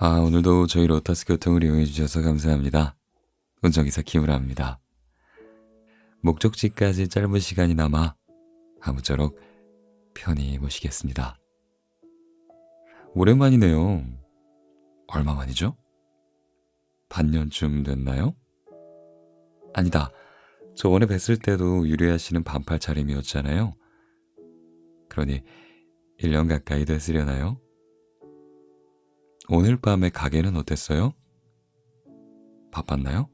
오늘도 저희 로터스 교통을 이용해 주셔서 감사합니다. 운전기사 김우라입니다. 목적지까지 짧은 시간이 남아 아무쪼록 편히 모시겠습니다. 오랜만이네요. 얼마 만이죠? 반년쯤 됐나요? 아니다. 저번에 뵀을 때도 유리아 씨는 반팔 차림이었잖아요. 그러니 1년 가까이 됐으려나요? 오늘 밤에 가게는 어땠어요? 바빴나요?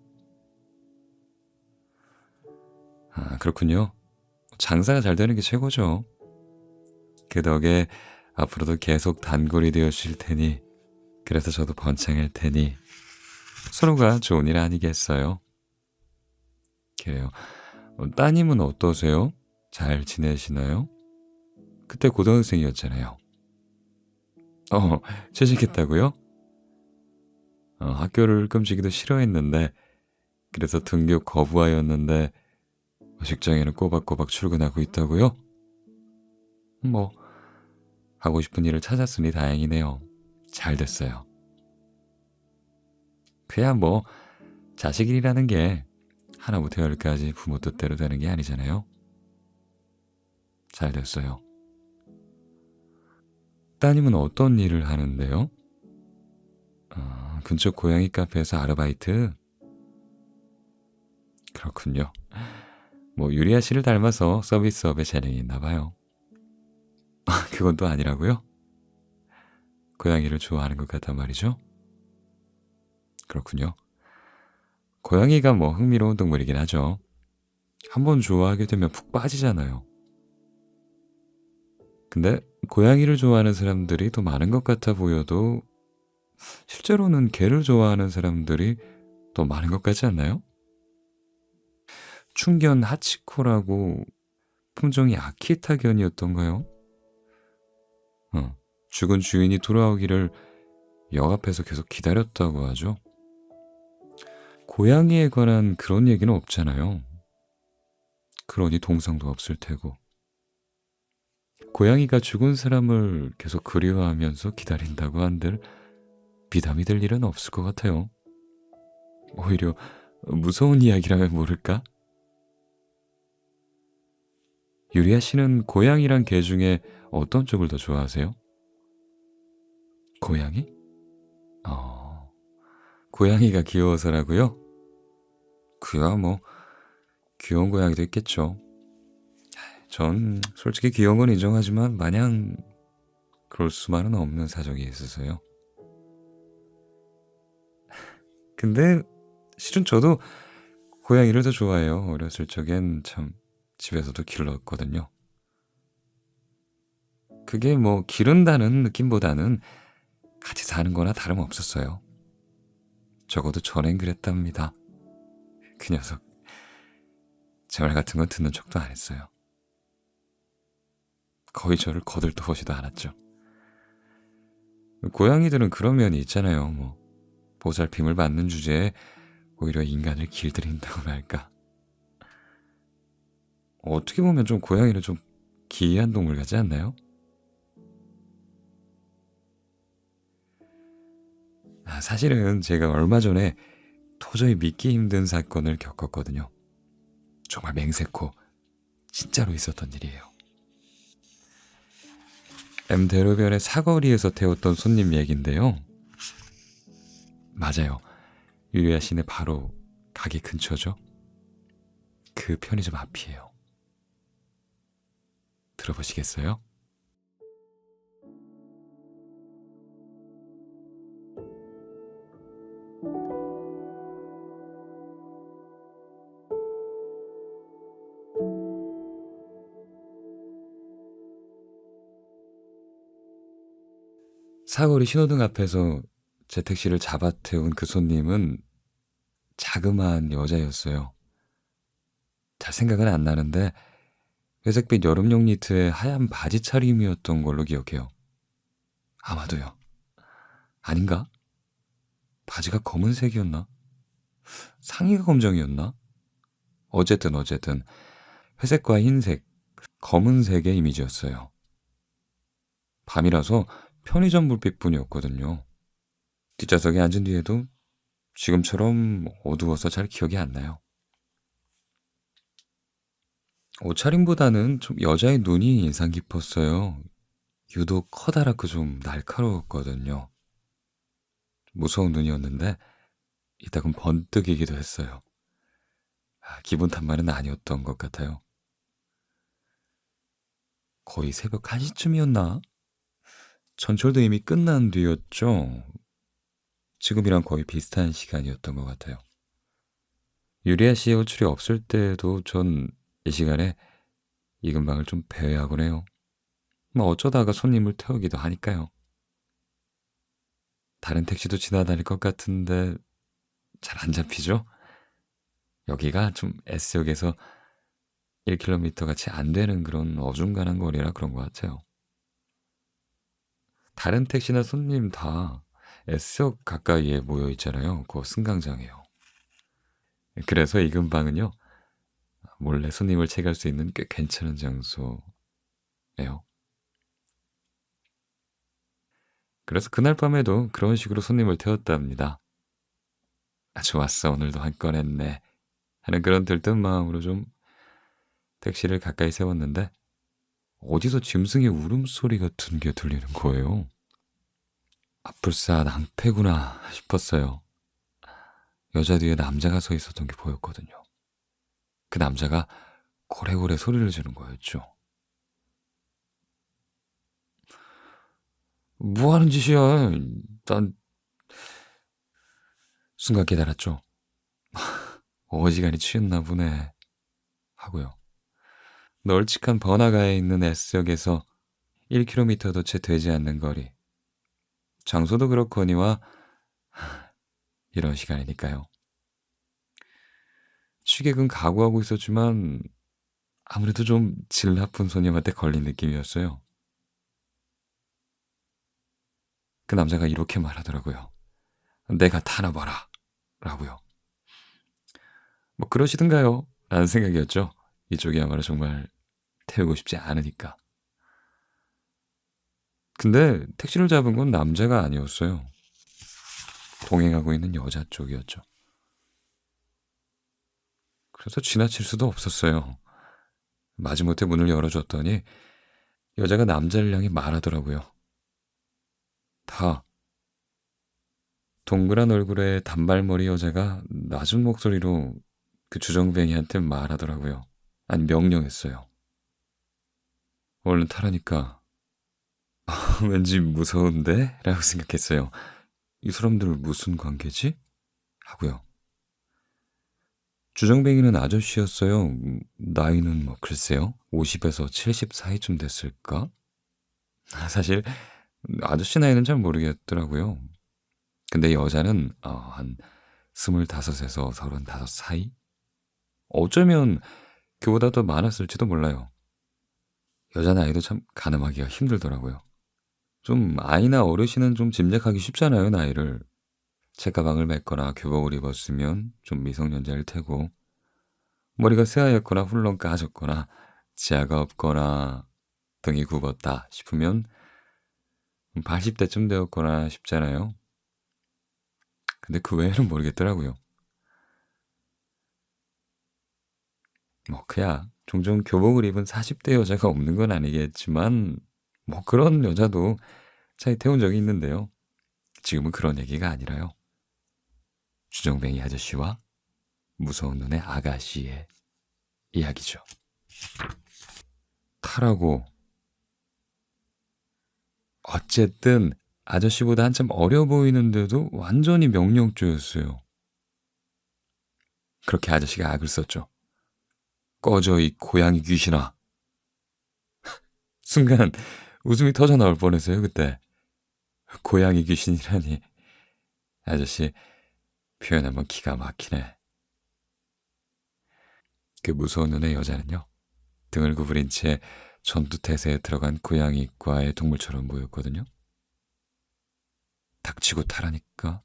그렇군요. 장사가 잘 되는 게 최고죠. 그 덕에 앞으로도 계속 단골이 되어주실 테니, 그래서 저도 번창할 테니 서로가 좋은 일 아니겠어요? 그래요. 따님은 어떠세요? 잘 지내시나요? 그때 고등학생이었잖아요. 취직했다고요? 학교를 끔찍이도 싫어했는데, 그래서 등교 거부하였는데 직장에는 꼬박꼬박 출근하고 있다고요? 뭐 하고 싶은 일을 찾았으니 다행이네요. 잘 됐어요. 그야 뭐 자식이라는 게 하나부터 열까지 부모 뜻대로 되는 게 아니잖아요. 잘 됐어요. 따님은 어떤 일을 하는데요? 근처 고양이 카페에서 아르바이트? 그렇군요. 뭐 유리아 씨를 닮아서 서비스업에 재능이 있나 봐요. 그건 또 아니라고요? 고양이를 좋아하는 것 같단 말이죠? 그렇군요. 고양이가 뭐 흥미로운 동물이긴 하죠. 한번 좋아하게 되면 푹 빠지잖아요. 근데 고양이를 좋아하는 사람들이 더 많은 것 같아 보여도 실제로는 개를 좋아하는 사람들이 더 많은 것 같지 않나요? 충견 하치코라고 품종이 아키타견이었던가요? 죽은 주인이 돌아오기를 역 앞에서 계속 기다렸다고 하죠. 고양이에 관한 그런 얘기는 없잖아요. 그러니 동상도 없을 테고. 고양이가 죽은 사람을 계속 그리워하면서 기다린다고 한들 비담이 될 일은 없을 것 같아요. 오히려 무서운 이야기라면 모를까? 유리아 씨는 고양이랑 개 중에 어떤 쪽을 더 좋아하세요? 고양이? 고양이가 귀여워서라고요? 그야 뭐 귀여운 고양이도 있겠죠. 전 솔직히 귀여운 건 인정하지만 마냥 그럴 수만은 없는 사정이 있어서요. 근데 실은 저도 고양이를 더 좋아해요. 어렸을 적엔 참 집에서도 길렀거든요. 그게 뭐 기른다는 느낌보다는 같이 사는 거나 다름없었어요. 적어도 전엔 그랬답니다. 그 녀석 제 말 같은 건 듣는 척도 안 했어요. 거의 저를 거들떠보지도 않았죠. 고양이들은 그런 면이 있잖아요. 뭐 보살핌을 받는 주제에 오히려 인간을 길들인다고 할까. 어떻게 보면 좀 고양이는 좀 기이한 동물 같지 않나요? 사실은 제가 얼마 전에 도저히 믿기 힘든 사건을 겪었거든요. 정말 맹세코 진짜로 있었던 일이에요. M대로변의 사거리에서 태웠던 손님 얘긴데요. 맞아요. 유리아 씨네 바로 가게 근처죠. 그 편의점 앞이에요. 들어보시겠어요? 사거리 신호등 앞에서 제 택시를 잡아 태운 그 손님은 자그마한 여자였어요. 잘 생각은 안 나는데 회색빛 여름용 니트에 하얀 바지 차림이었던 걸로 기억해요. 아마도요. 아닌가? 바지가 검은색이었나? 상의가 검정이었나? 어쨌든 회색과 흰색, 검은색의 이미지였어요. 밤이라서 편의점 불빛뿐이었거든요. 뒷좌석에 앉은 뒤에도 지금처럼 어두워서 잘 기억이 안 나요. 옷차림보다는 좀 여자의 눈이 인상 깊었어요. 유독 커다랗고 좀 날카로웠거든요. 무서운 눈이었는데 이따금 번뜩이기도 했어요. 기분 탓만은 아니었던 것 같아요. 거의 새벽 1시쯤이었나? 전철도 이미 끝난 뒤였죠. 지금이랑 거의 비슷한 시간이었던 것 같아요. 유리아 씨의 호출이 없을 때도 전 이 시간에 이 근방을 좀 배회하곤 해요. 뭐 어쩌다가 손님을 태우기도 하니까요. 다른 택시도 지나다닐 것 같은데 잘 안 잡히죠? 여기가 좀 S역에서 1km 같이 안 되는 그런 어중간한 거리라 그런 것 같아요. 다른 택시나 손님 다 S역 가까이에 모여 있잖아요. 그 승강장에요. 그래서 이 근방은요, 몰래 손님을 채갈 수 있는 꽤 괜찮은 장소예요. 그래서 그날 밤에도 그런 식으로 손님을 태웠답니다. 좋았어, 오늘도 한 건 했네 하는 그런 들뜬 마음으로 좀 택시를 가까이 세웠는데 어디서 짐승의 울음소리 같은 게 들리는 거예요. 불사 낭패구나 싶었어요. 여자 뒤에 남자가 서 있었던 게 보였거든요. 그 남자가 고래고래 소리를 지르는 거였죠. 뭐 하는 짓이야? 난 순간 깨달았죠. 어지간히 취했나 보네 하고요. 널찍한 번화가에 있는 S역에서 1km도 채 되지 않는 거리. 장소도 그렇거니와 이런 시간이니까요. 취객은 각오하고 있었지만 아무래도 좀 질 나쁜 손님한테 걸린 느낌이었어요. 그 남자가 이렇게 말하더라고요. 내가 타나봐라 라고요. 뭐 그러시든가요? 라는 생각이었죠. 이쪽이야말로 정말 태우고 싶지 않으니까. 근데 택시를 잡은 건 남자가 아니었어요. 동행하고 있는 여자 쪽이었죠. 그래서 지나칠 수도 없었어요. 마지못해 문을 열어줬더니 여자가 남자를 향해 말하더라고요. 다. 동그란 얼굴의 단발머리 여자가 낮은 목소리로 그 주정뱅이한테 말하더라고요. 아니, 명령했어요. 얼른 타라니까. 왠지 무서운데? 라고 생각했어요. 이 사람들 무슨 관계지? 하고요. 주정뱅이는 아저씨였어요. 나이는 뭐 글쎄요. 50에서 70 사이쯤 됐을까? 사실 아저씨 나이는 잘 모르겠더라고요. 근데 여자는 한 25에서 35 사이? 어쩌면 그보다 더 많았을지도 몰라요. 여자 나이도 참 가늠하기가 힘들더라고요. 좀 아이나 어르신은 좀 짐작하기 쉽잖아요, 나이를. 책가방을 맸거나 교복을 입었으면 좀 미성년자일 테고, 머리가 새하얗거나 훌렁 까졌거나 지하가 없거나 등이 굽었다 싶으면 80대쯤 되었거나 싶잖아요. 근데 그 외에는 모르겠더라고요. 뭐 그야 종종 교복을 입은 40대 여자가 없는 건 아니겠지만 뭐 그런 여자도 차에 태운 적이 있는데요. 지금은 그런 얘기가 아니라요. 주정뱅이 아저씨와 무서운 눈의 아가씨의 이야기죠. 타라고. 어쨌든 아저씨보다 한참 어려 보이는데도 완전히 명령조였어요. 그렇게 아저씨가 악을 썼죠. 꺼져 이 고양이 귀신아. 순간 웃음이 터져 나올 뻔했어요. 그때. 고양이 귀신이라니. 아저씨 표현 한번 기가 막히네. 그 무서운 눈의 여자는요, 등을 구부린 채 전투태세에 들어간 고양이과의 동물처럼 보였거든요. 닥치고 타라니까.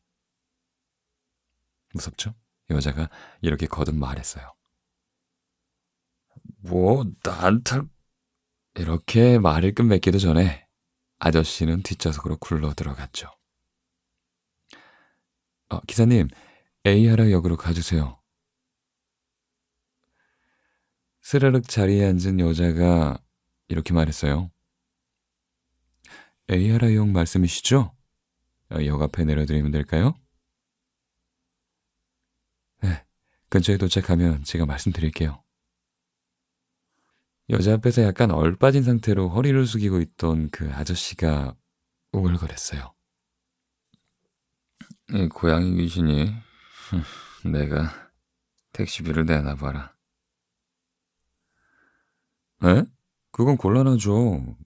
무섭죠? 여자가 이렇게 거듭 말했어요. 뭐, 난 탈... 이렇게 말을 끝맺기도 전에 아저씨는 뒷좌석으로 굴러 들어갔죠. 기사님, A하라 역으로 가주세요. 스르륵 자리에 앉은 여자가 이렇게 말했어요. A하라 역 말씀이시죠? 역 앞에 내려드리면 될까요? 네, 근처에 도착하면 제가 말씀드릴게요. 여자 앞에서 약간 얼빠진 상태로 허리를 숙이고 있던 그 아저씨가 오글거렸어요. 이 고양이 귀신이 내가 택시비를 내놔봐라. 에? 그건 곤란하죠.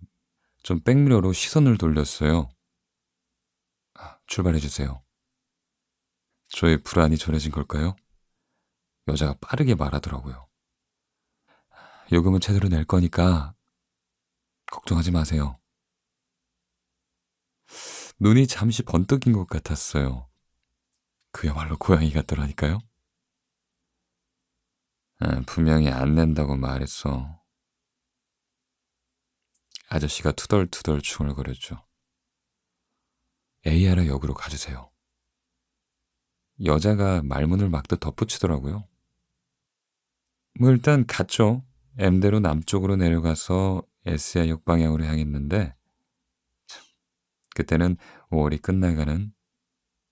전 백미러로 시선을 돌렸어요. 출발해주세요. 저의 불안이 전해진 걸까요? 여자가 빠르게 말하더라고요. 요금은 제대로 낼 거니까 걱정하지 마세요. 눈이 잠시 번뜩인 것 같았어요. 그야말로 고양이 같더라니까요. 분명히 안 낸다고 말했어. 아저씨가 투덜투덜 중얼거렸죠. A하라 역으로 가주세요. 여자가 말문을 막듯 덧붙이더라고요. 뭐 일단 갔죠. M대로 남쪽으로 내려가서 S야역 방향으로 향했는데 그때는 5월이 끝나가는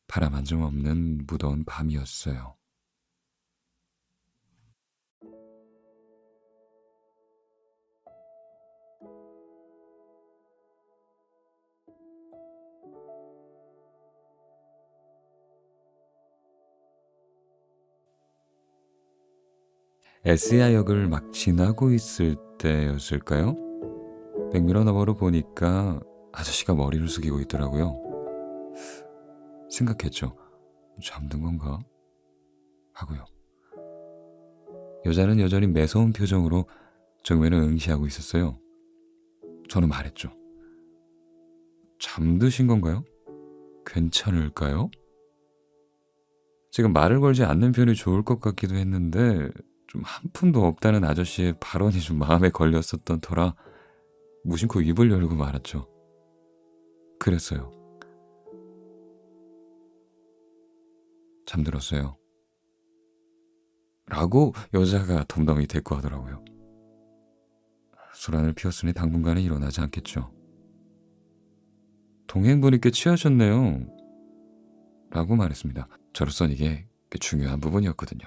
바람 한 점 없는 무더운 밤이었어요. S야역을 막 지나고 있을 때였을까요? 백미러 너머로 보니까 아저씨가 머리를 숙이고 있더라고요. 생각했죠. 잠든 건가? 하고요. 여자는 여전히 매서운 표정으로 정면을 응시하고 있었어요. 저는 말했죠. 잠드신 건가요? 괜찮을까요? 지금 말을 걸지 않는 편이 좋을 것 같기도 했는데 좀 한 푼도 없다는 아저씨의 발언이 좀 마음에 걸렸었던 터라 무심코 입을 열고 말았죠. 그랬어요. 잠들었어요. 라고 여자가 덤덤히 대꾸하더라고요. 소란을 피웠으니 당분간은 일어나지 않겠죠. 동행분이 꽤 취하셨네요. 라고 말했습니다. 저로선 이게 꽤 중요한 부분이었거든요.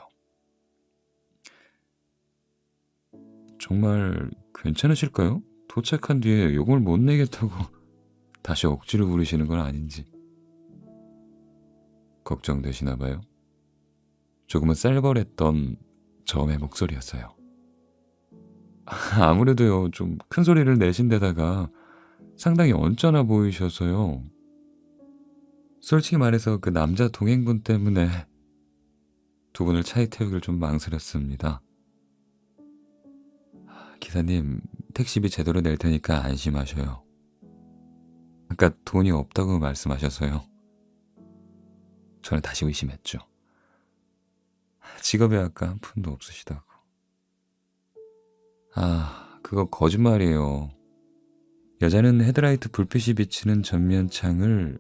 정말 괜찮으실까요? 도착한 뒤에 욕을 못 내겠다고 다시 억지로 부르시는 건 아닌지 걱정되시나 봐요. 조금은 쌀벌했던 저음의 목소리였어요. 아무래도요, 좀 큰 소리를 내신 데다가 상당히 언짢아 보이셔서요. 솔직히 말해서 그 남자 동행분 때문에 두 분을 차에 태우길 좀 망설였습니다. 기사님, 택시비 제대로 낼 테니까 안심하셔요. 아까 돈이 없다고 말씀하셔서요. 저는 다시 의심했죠. 직업에 아까 한 푼도 없으시다고. 그거 거짓말이에요. 여자는 헤드라이트 불빛이 비치는 전면 창을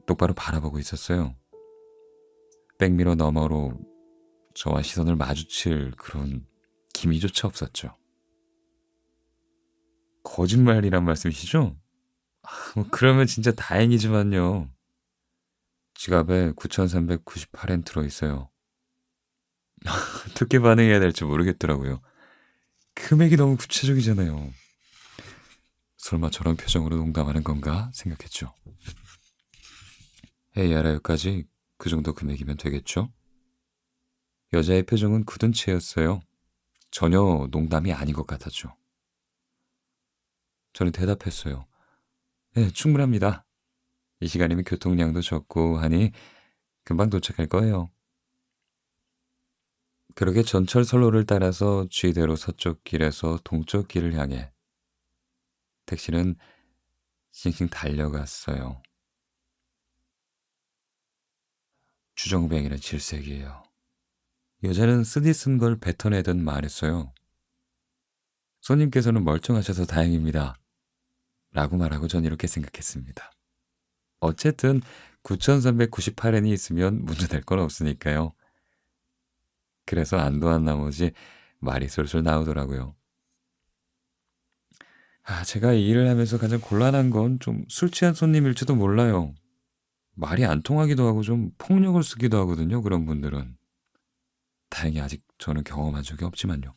똑바로 바라보고 있었어요. 백미러 너머로 저와 시선을 마주칠 그런 기미조차 없었죠. 거짓말이란 말씀이시죠? 그러면 진짜 다행이지만요. 지갑에 9,398엔 들어있어요. 어떻게 반응해야 될지 모르겠더라고요. 금액이 너무 구체적이잖아요. 설마 저런 표정으로 농담하는 건가 생각했죠. A하라역까지 그 정도 금액이면 되겠죠? 여자의 표정은 굳은 채였어요. 전혀 농담이 아닌 것 같았죠. 저는 대답했어요. 네, 충분합니다. 이 시간이면 교통량도 적고 하니 금방 도착할 거예요. 그렇게 전철선로를 따라서 G대로 서쪽 길에서 동쪽 길을 향해 택시는 싱싱 달려갔어요. 주정뱅이는 질색이에요. 여자는 쓰디 쓴 걸 뱉어내듯 말했어요. 손님께서는 멀쩡하셔서 다행입니다. 라고 말하고 전 이렇게 생각했습니다. 어쨌든 9,398엔이 있으면 문제될 건 없으니까요. 그래서 안도한 나머지 말이 솔솔 나오더라고요. 제가 이 일을 하면서 가장 곤란한 건 좀 술 취한 손님일지도 몰라요. 말이 안 통하기도 하고 좀 폭력을 쓰기도 하거든요, 그런 분들은. 다행히 아직 저는 경험한 적이 없지만요.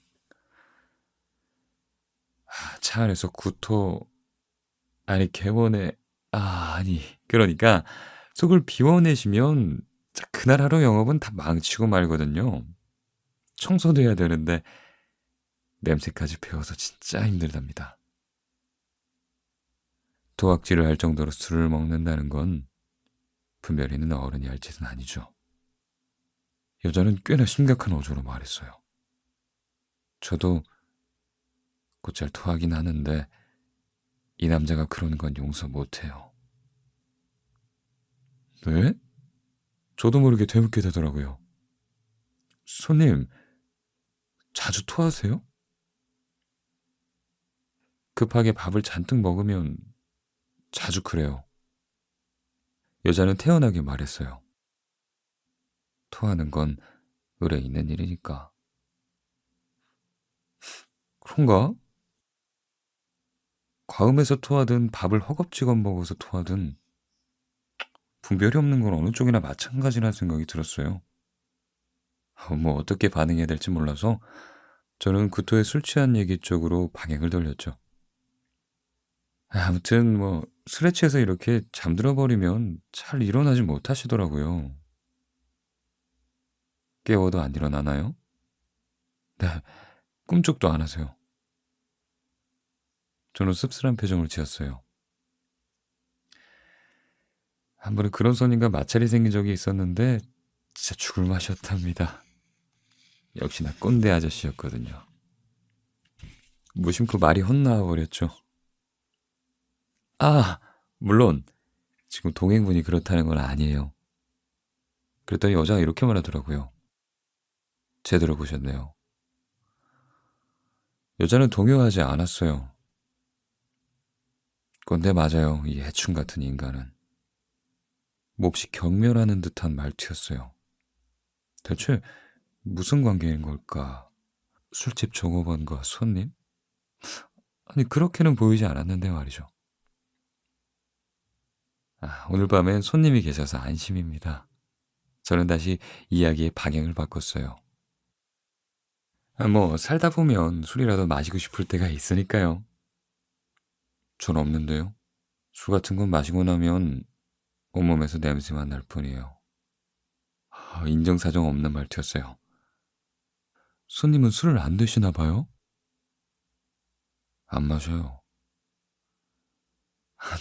차 안에서 구토, 아니, 개원에, 아니. 그러니까 속을 비워내시면 그날 하루 영업은 다 망치고 말거든요. 청소도 해야 되는데 냄새까지 배워서 진짜 힘들답니다. 도학질을 할 정도로 술을 먹는다는 건 분별이는 어른이 할 짓은 아니죠. 여자는 꽤나 심각한 어조로 말했어요. 저도 곧잘 토하긴 하는데 이 남자가 그러는 건 용서 못해요. 네? 저도 모르게 되묻게 되더라고요. 손님, 자주 토하세요? 급하게 밥을 잔뜩 먹으면 자주 그래요. 여자는 태연하게 말했어요. 토하는 건 의뢰 있는 일이니까. 그런가? 과음해서 토하든 밥을 허겁지겁 먹어서 토하든 분별이 없는 건 어느 쪽이나 마찬가지라는 생각이 들었어요. 뭐 어떻게 반응해야 될지 몰라서 저는 구토에 술 취한 얘기 쪽으로 방향을 돌렸죠. 아무튼 뭐 술에 취해서 이렇게 잠들어 버리면 잘 일어나지 못하시더라고요. 깨워도 안 일어나나요? 네, 꿈쩍도 안 하세요. 저는 씁쓸한 표정을 지었어요. 한 번은 그런 손님과 마찰이 생긴 적이 있었는데 진짜 죽을 맛이었답니다. 역시나 꼰대 아저씨였거든요. 무심코 말이 헛나와 버렸죠. 아, 물론 지금 동행분이 그렇다는 건 아니에요. 그랬더니 여자가 이렇게 말하더라고요. 제대로 보셨네요. 여자는 동요하지 않았어요. 꼰대 맞아요, 이 해충 같은 인간은. 몹시 경멸하는 듯한 말투였어요. 대체 무슨 관계인 걸까? 술집 종업원과 손님? 아니, 그렇게는 보이지 않았는데 말이죠. 오늘 밤엔 손님이 계셔서 안심입니다. 저는 다시 이야기의 방향을 바꿨어요. 뭐 살다 보면 술이라도 마시고 싶을 때가 있으니까요. 전 없는데요. 술 같은 건 마시고 나면 온몸에서 냄새만 날 뿐이에요. 인정사정 없는 말투였어요. 손님은 술을 안 드시나 봐요? 안 마셔요.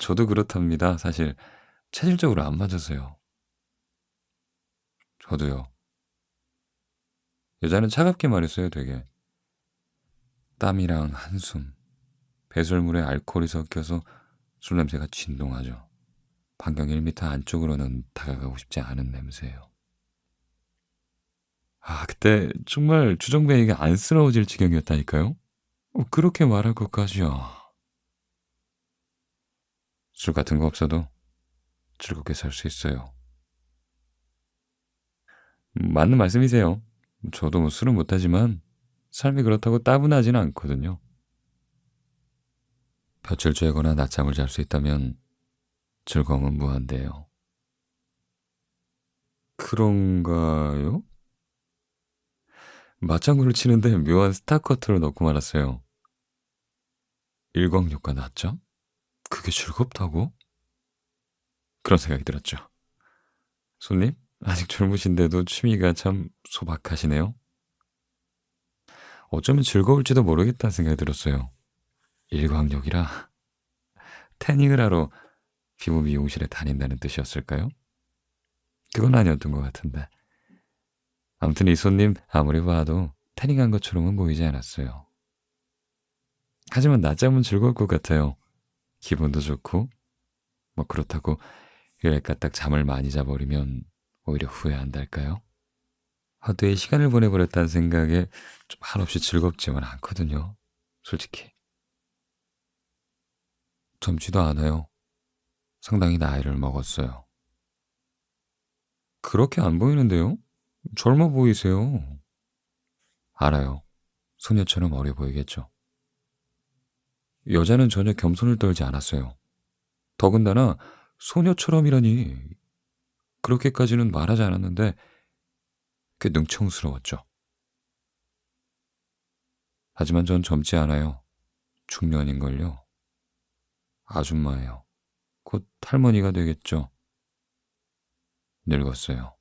저도 그렇답니다. 사실 체질적으로 안 맞아서요. 저도요. 여자는 차갑게 말했어요, 되게. 땀이랑 한숨, 배설물에 알코올이 섞여서 술 냄새가 진동하죠. 반경 1미터 안쪽으로는 다가가고 싶지 않은 냄새예요. 그때 정말 주정뱅이가 안쓰러워질 지경이었다니까요. 그렇게 말할 것까지요. 술 같은 거 없어도 즐겁게 살 수 있어요. 맞는 말씀이세요. 저도 뭐 술은 못하지만 삶이 그렇다고 따분하지는 않거든요. 볕을 쬐거나 낮잠을 잘 수 있다면 즐거움은 무한대요. 그런가요? 맞장구를 치는데 묘한 스타커트를 넣고 말았어요. 일광욕과 낮잠? 그게 즐겁다고? 그런 생각이 들었죠. 손님? 아직 젊으신데도 취미가 참 소박하시네요. 어쩌면 즐거울지도 모르겠다는 생각이 들었어요. 일광욕이라 태닝을 하러 피부 미용실에 다닌다는 뜻이었을까요? 그건 아니었던 것 같은데. 아무튼 이 손님 아무리 봐도 태닝한 것처럼은 보이지 않았어요. 하지만 낮잠은 즐거울 것 같아요. 기분도 좋고 뭐 그렇다고 일까딱 잠을 많이 자버리면 오히려 후회한달까요? 하루에 시간을 보내버렸다는 생각에 좀 한없이 즐겁지만 않거든요. 솔직히. 젊지도 않아요. 상당히 나이를 먹었어요. 그렇게 안 보이는데요? 젊어 보이세요. 알아요. 소녀처럼 어려 보이겠죠. 여자는 전혀 겸손을 떨지 않았어요. 더군다나 소녀처럼이라니 그렇게까지는 말하지 않았는데 꽤 능청스러웠죠. 하지만 전 젊지 않아요. 중년인걸요. 아줌마예요. 곧 할머니가 되겠죠. 늙었어요.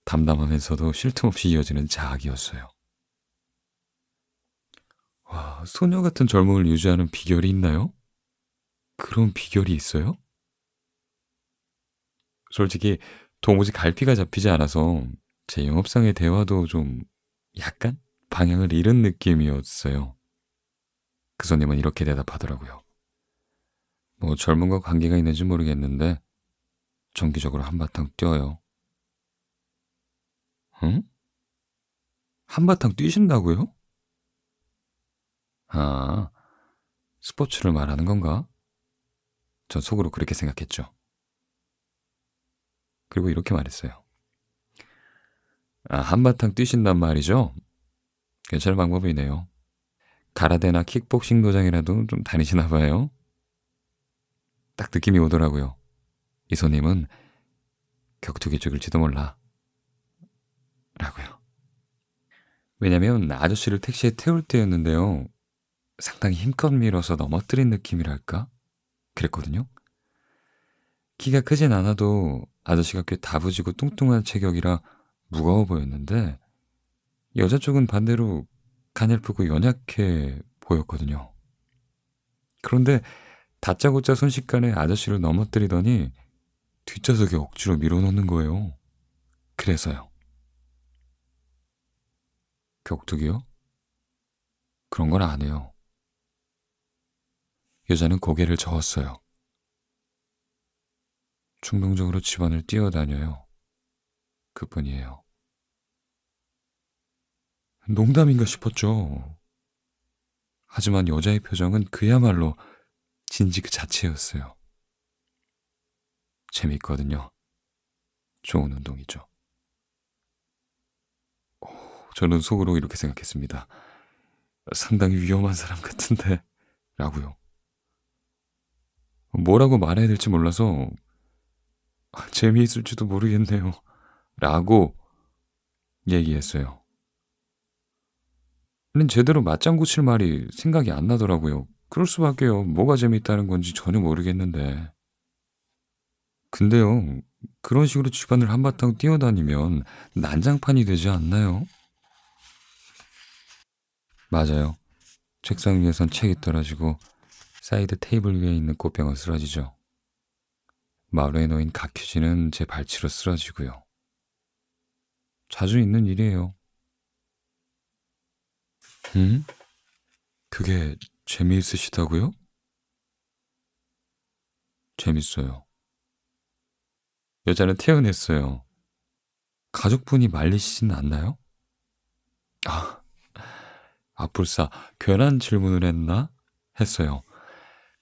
담담하면서도 쉴 틈 없이 이어지는 자학이었어요. 와, 소녀 같은 젊음을 유지하는 비결이 있나요? 그런 비결이 있어요? 솔직히 도무지 갈피가 잡히지 않아서 제 영업상의 대화도 좀 약간 방향을 잃은 느낌이었어요. 그 손님은 이렇게 대답하더라고요. 뭐 젊음과 관계가 있는지 모르겠는데 정기적으로 한바탕 뛰어요. 응? 한바탕 뛰신다고요? 아, 스포츠를 말하는 건가? 전 속으로 그렇게 생각했죠. 그리고 이렇게 말했어요. 아, 한바탕 뛰신단 말이죠? 괜찮은 방법이네요. 가라데나 킥복싱 도장이라도 좀 다니시나 봐요. 딱 느낌이 오더라고요. 이 손님은 격투기 쪽일지도 몰라. 라고요. 왜냐면 아저씨를 택시에 태울 때였는데요. 상당히 힘껏 밀어서 넘어뜨린 느낌이랄까? 그랬거든요. 키가 크진 않아도 아저씨가 꽤 다부지고 뚱뚱한 체격이라 무거워 보였는데 여자 쪽은 반대로 가냘프고 연약해 보였거든요. 그런데 다짜고짜 순식간에 아저씨를 넘어뜨리더니 뒷좌석에 억지로 밀어넣는 거예요. 그래서요. 격투기요? 그런 건 안 해요. 여자는 고개를 저었어요. 충동적으로 집안을 뛰어다녀요. 그뿐이에요. 농담인가 싶었죠. 하지만 여자의 표정은 그야말로 진지 그 자체였어요. 재밌거든요. 좋은 운동이죠. 저는 속으로 이렇게 생각했습니다. 상당히 위험한 사람 같은데 라고요. 뭐라고 말해야 될지 몰라서 재미있을지도 모르겠네요. 라고 얘기했어요. 근데 제대로 맞장구 칠 말이 생각이 안 나더라고요. 그럴 수밖에요. 뭐가 재밌다는 건지 전혀 모르겠는데. 근데요, 그런 식으로 집안을 한바탕 뛰어다니면 난장판이 되지 않나요? 맞아요. 책상 위에선 책이 떨어지고 사이드 테이블 위에 있는 꽃병은 쓰러지죠. 마루에 놓인 각 휴지는 제 발치로 쓰러지고요. 자주 있는 일이에요. 그게 재미있으시다고요? 재밌어요. 여자는 태어냈어요. 가족분이 말리시진 않나요? 아, 불사 괜한 질문을 했나? 했어요.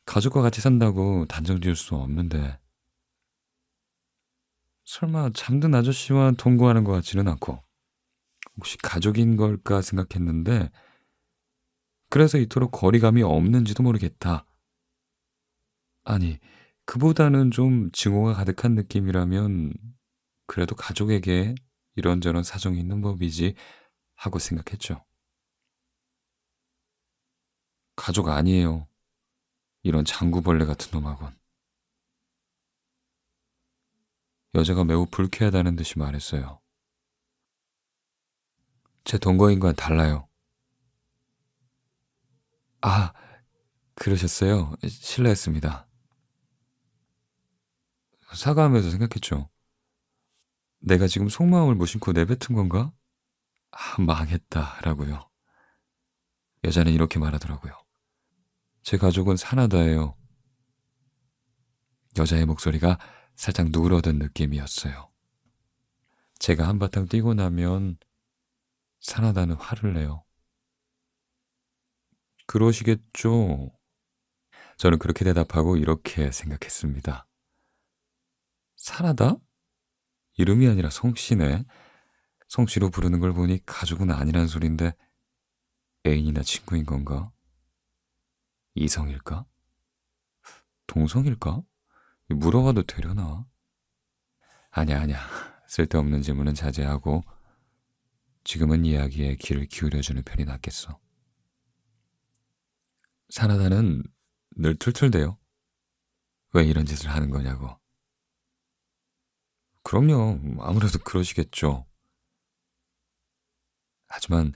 가족과 같이 산다고 단정 지을 수 없는데 설마 잠든 아저씨와 동거하는 것 같지는 않고 혹시 가족인 걸까 생각했는데 그래서 이토록 거리감이 없는지도 모르겠다. 아니, 그보다는 좀 증오가 가득한 느낌이라면 그래도 가족에게 이런저런 사정이 있는 법이지 하고 생각했죠. 가족 아니에요. 이런 장구벌레 같은 놈하곤. 여자가 매우 불쾌하다는 듯이 말했어요. 제 동거인과는 달라요. 아, 그러셨어요? 실례했습니다. 사과하면서 생각했죠. 내가 지금 속마음을 무심코 내뱉은 건가? 아, 망했다라고요. 여자는 이렇게 말하더라고요. 제 가족은 사나다예요. 여자의 목소리가 살짝 누그러든 느낌이었어요. 제가 한바탕 뛰고 나면 사나다는 화를 내요. 그러시겠죠? 저는 그렇게 대답하고 이렇게 생각했습니다. 사라다? 이름이 아니라 성씨네. 성씨로 부르는 걸 보니 가족은 아니란 소린데 애인이나 친구인 건가? 이성일까? 동성일까? 물어봐도 되려나? 아니야. 쓸데없는 질문은 자제하고 지금은 이야기에 귀를 기울여주는 편이 낫겠어. 사라다는 늘 툴툴대요. 왜 이런 짓을 하는 거냐고. 그럼요. 아무래도 그러시겠죠. 하지만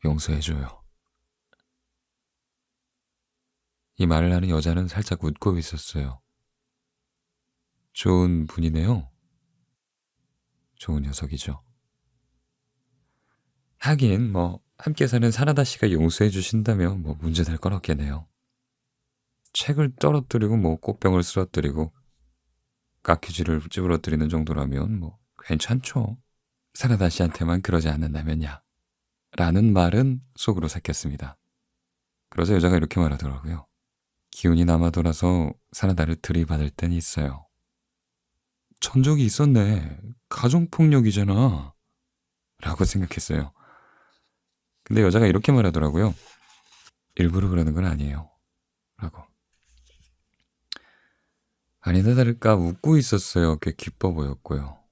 용서해줘요. 이 말을 하는 여자는 살짝 웃고 있었어요. 좋은 분이네요. 좋은 녀석이죠. 하긴 함께 사는 사라다 씨가 용서해 주신다면 문제될 건 없겠네요. 책을 떨어뜨리고 꽃병을 쓰러뜨리고 깎이지를 찌부러뜨리는 정도라면 괜찮죠. 사라다 씨한테만 그러지 않는다면야. 라는 말은 속으로 새겼습니다. 그러자 여자가 이렇게 말하더라고요. 기운이 남아 돌아서 사라다를 들이받을 땐 있어요. 전적이 있었네. 가정폭력이잖아. 라고 생각했어요. 근데 여자가 이렇게 말하더라고요. 일부러 그러는 건 아니에요. 라고. 아니다 다를까 웃고 있었어요. 꽤 기뻐 보였고요.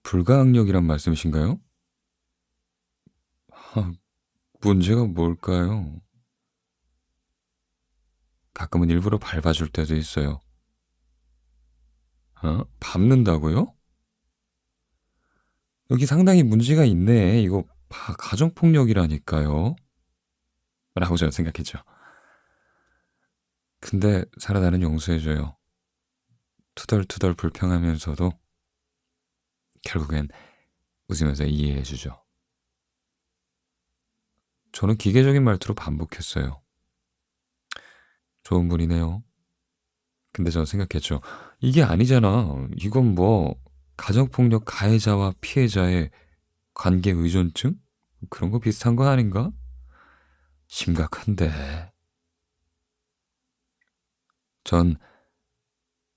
불가항력이란 말씀이신가요? 문제가 뭘까요? 가끔은 일부러 밟아줄 때도 있어요. 밟는다고요? 여기 상당히 문제가 있네. 이거 가정폭력이라니까요. 라고 저는 생각했죠. 근데 사라다는 용서해줘요. 투덜투덜 불평하면서도 결국엔 웃으면서 이해해주죠. 저는 기계적인 말투로 반복했어요. 좋은 분이네요. 근데 저는 생각했죠. 이게 아니잖아. 이건 가정폭력 가해자와 피해자의 관계 의존증? 그런 거 비슷한 거 아닌가? 심각한데. 전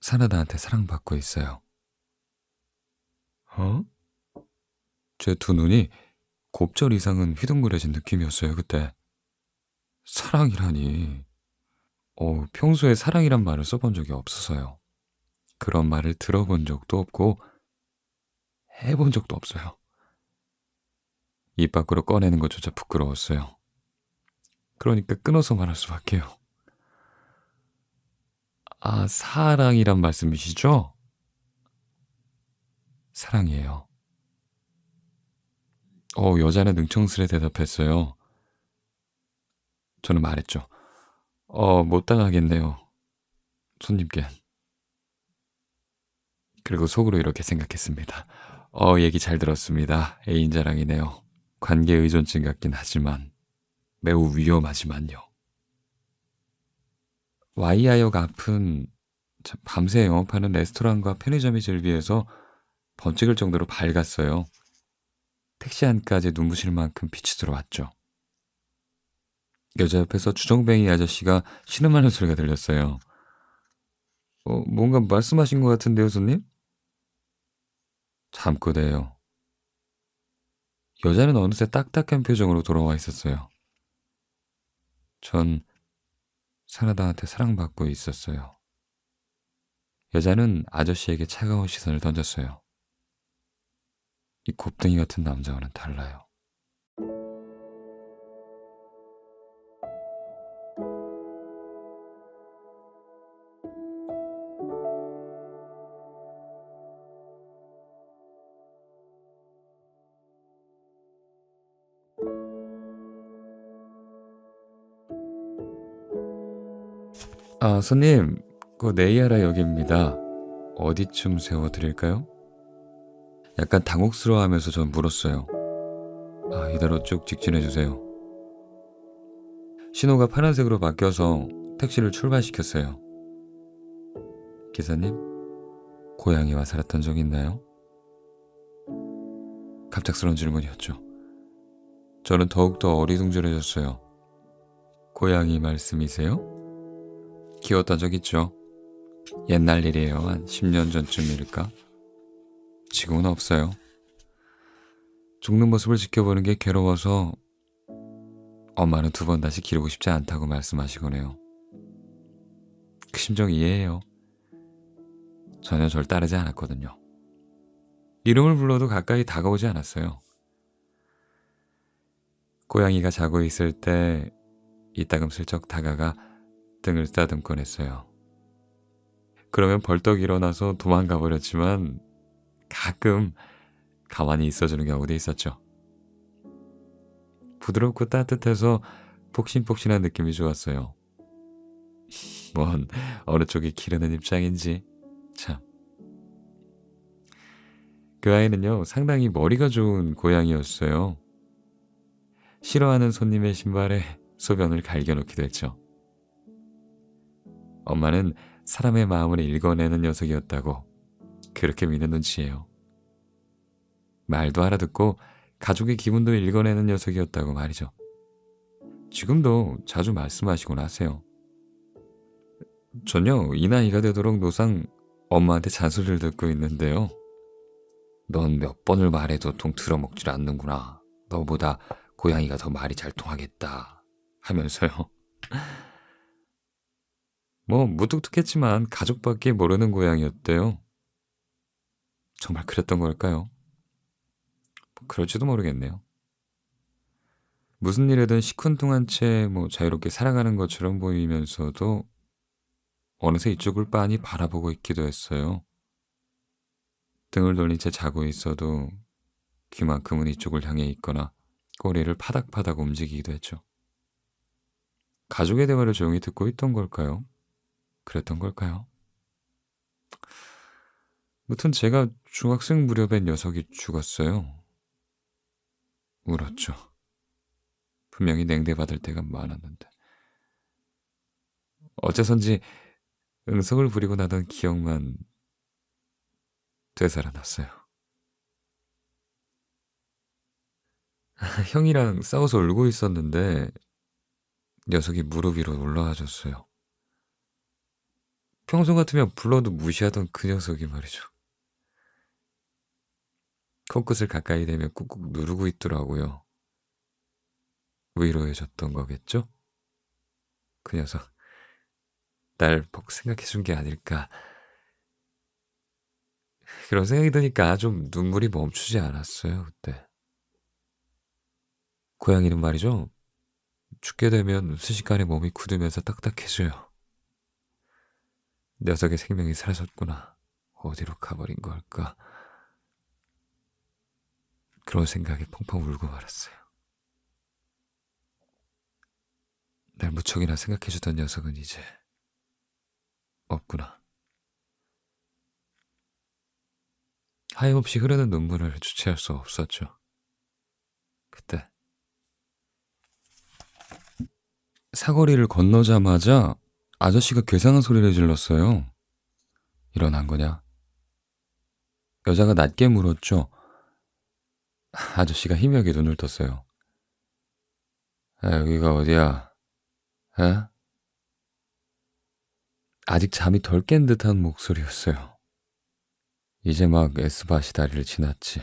사라다한테 사랑받고 있어요. 제 두 눈이 곱절 이상은 휘둥그레진 느낌이었어요, 그때. 사랑이라니. 평소에 사랑이란 말을 써본 적이 없어서요. 그런 말을 들어본 적도 없고 해본 적도 없어요. 입 밖으로 꺼내는 것조차 부끄러웠어요. 그러니까 끊어서 말할 수밖에요. 사랑이란 말씀이시죠? 사랑이에요. 여자는 능청스레 대답했어요. 저는 말했죠. 못 당하겠네요. 손님께. 그리고 속으로 이렇게 생각했습니다. 얘기 잘 들었습니다. 애인 자랑이네요. 관계 의존증 같긴 하지만 매우 위험하지만요. 와이아역 앞은 밤새 영업하는 레스토랑과 편의점이 즐비해서 번쩍일 정도로 밝았어요. 택시 안까지 눈부실 만큼 빛이 들어왔죠. 여자 옆에서 주정뱅이 아저씨가 신음하는 소리가 들렸어요. 뭔가 말씀하신 것 같은데요, 손님? 잠꼬대요. 여자는 어느새 딱딱한 표정으로 돌아와 있었어요. 전 사라다한테 사랑받고 있었어요. 여자는 아저씨에게 차가운 시선을 던졌어요. 이 곱등이 같은 남자와는 달라요. 손님, 네이아라 역입니다. 어디쯤 세워드릴까요? 약간 당혹스러워하면서 전 물었어요. 이대로 쭉 직진해주세요. 신호가 파란색으로 바뀌어서 택시를 출발시켰어요. 기사님, 고향에 와 살았던 적 있나요? 갑작스러운 질문이었죠. 저는 더욱더 어리둥절해졌어요. 고양이 말씀이세요? 키웠던 적 있죠. 옛날 일이에요. 한 10년 전쯤일까? 지금은 없어요. 죽는 모습을 지켜보는 게 괴로워서 엄마는 2번 다시 기르고 싶지 않다고 말씀하시곤 해요. 그 심정 이해해요. 전혀 절 따르지 않았거든요. 이름을 불러도 가까이 다가오지 않았어요. 고양이가 자고 있을 때 이따금 슬쩍 다가가 등을 쓰다듬곤 했어요. 그러면 벌떡 일어나서 도망가 버렸지만 가끔 가만히 있어주는 경우도 있었죠. 부드럽고 따뜻해서 폭신폭신한 느낌이 좋았어요. 뭔 어느 쪽이 기르는 입장인지 참. 그 아이는요, 상당히 머리가 좋은 고양이였어요. 싫어하는 손님의 신발에 소변을 갈겨놓기도 했죠. 엄마는 사람의 마음을 읽어내는 녀석이었다고 그렇게 믿는 눈치예요. 말도 알아듣고 가족의 기분도 읽어내는 녀석이었다고 말이죠. 지금도 자주 말씀하시곤 하세요. 전요, 이 나이가 되도록 노상 엄마한테 잔소리를 듣고 있는데요. 넌 몇 번을 말해도 통 들어먹질 않는구나. 너보다 고양이가 더 말이 잘 통하겠다 하면서요. 뭐 무뚝뚝했지만 가족밖에 모르는 고양이였대요. 정말 그랬던 걸까요? 그럴지도 모르겠네요. 무슨 일이든 시큰둥한 채 자유롭게 살아가는 것처럼 보이면서도 어느새 이쪽을 빤히 바라보고 있기도 했어요. 등을 돌린 채 자고 있어도 귀만큼은 이쪽을 향해 있거나 꼬리를 파닥파닥 움직이기도 했죠. 가족의 대화를 조용히 듣고 있던 걸까요? 그랬던 걸까요? 무튼 제가 중학생 무렵에 녀석이 죽었어요. 울었죠. 분명히 냉대받을 때가 많았는데. 어째선지 응석을 부리고 나던 기억만 되살아났어요. 형이랑 싸워서 울고 있었는데 녀석이 무릎 위로 올라와 줬어요. 평소 같으면 불러도 무시하던 그 녀석이 말이죠. 코끝을 가까이 대며 꾹꾹 누르고 있더라고요. 위로해줬던 거겠죠? 그 녀석 날 복 생각해준 게 아닐까. 그런 생각이 드니까 좀 눈물이 멈추지 않았어요. 그때. 고양이는 말이죠. 죽게 되면 순식간에 몸이 굳으면서 딱딱해져요. 녀석의 생명이 사라졌구나. 어디로 가버린 걸까. 그런 생각에 펑펑 울고 말았어요. 날 무척이나 생각해주던 녀석은 이제 없구나. 하염없이 흐르는 눈물을 주체할 수 없었죠. 그때 사거리를 건너자마자 아저씨가 괴상한 소리를 질렀어요. 일어난 거냐? 여자가 낮게 물었죠. 아저씨가 희미하게 눈을 떴어요. 여기가 어디야? 에? 아직 잠이 덜 깬 듯한 목소리였어요. 이제 막 S바시 다리를 지났지.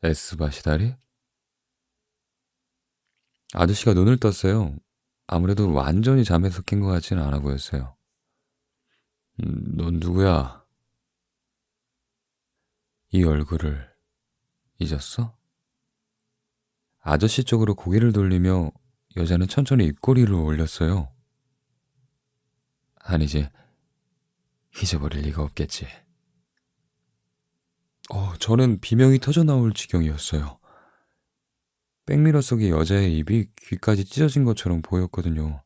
S바시 다리? 아저씨가 눈을 떴어요. 아무래도 완전히 잠에서 깬 것 같지는 않아 보였어요. 넌 누구야? 이 얼굴을 잊었어? 아저씨 쪽으로 고개를 돌리며 여자는 천천히 입꼬리를 올렸어요. 아니지, 잊어버릴 리가 없겠지. 저는 비명이 터져나올 지경이었어요. 백미러 속의 여자의 입이 귀까지 찢어진 것처럼 보였거든요.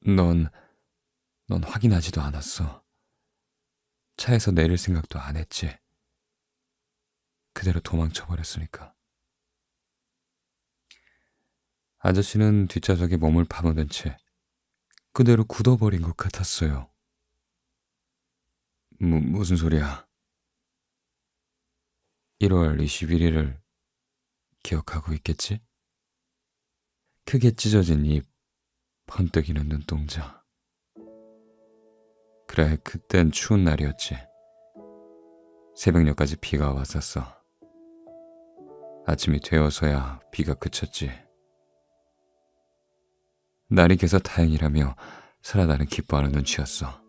넌 확인하지도 않았어. 차에서 내릴 생각도 안 했지. 그대로 도망쳐버렸으니까. 아저씨는 뒷좌석에 몸을 파묻은 채 그대로 굳어버린 것 같았어요. 무슨 소리야? 1월 21일을 기억하고 있겠지? 크게 찢어진 입, 번뜩이는 눈동자. 그래, 그땐 추운 날이었지. 새벽녘까지 비가 왔었어. 아침이 되어서야 비가 그쳤지. 날이 개서 다행이라며 살아나는 기뻐하는 눈치였어.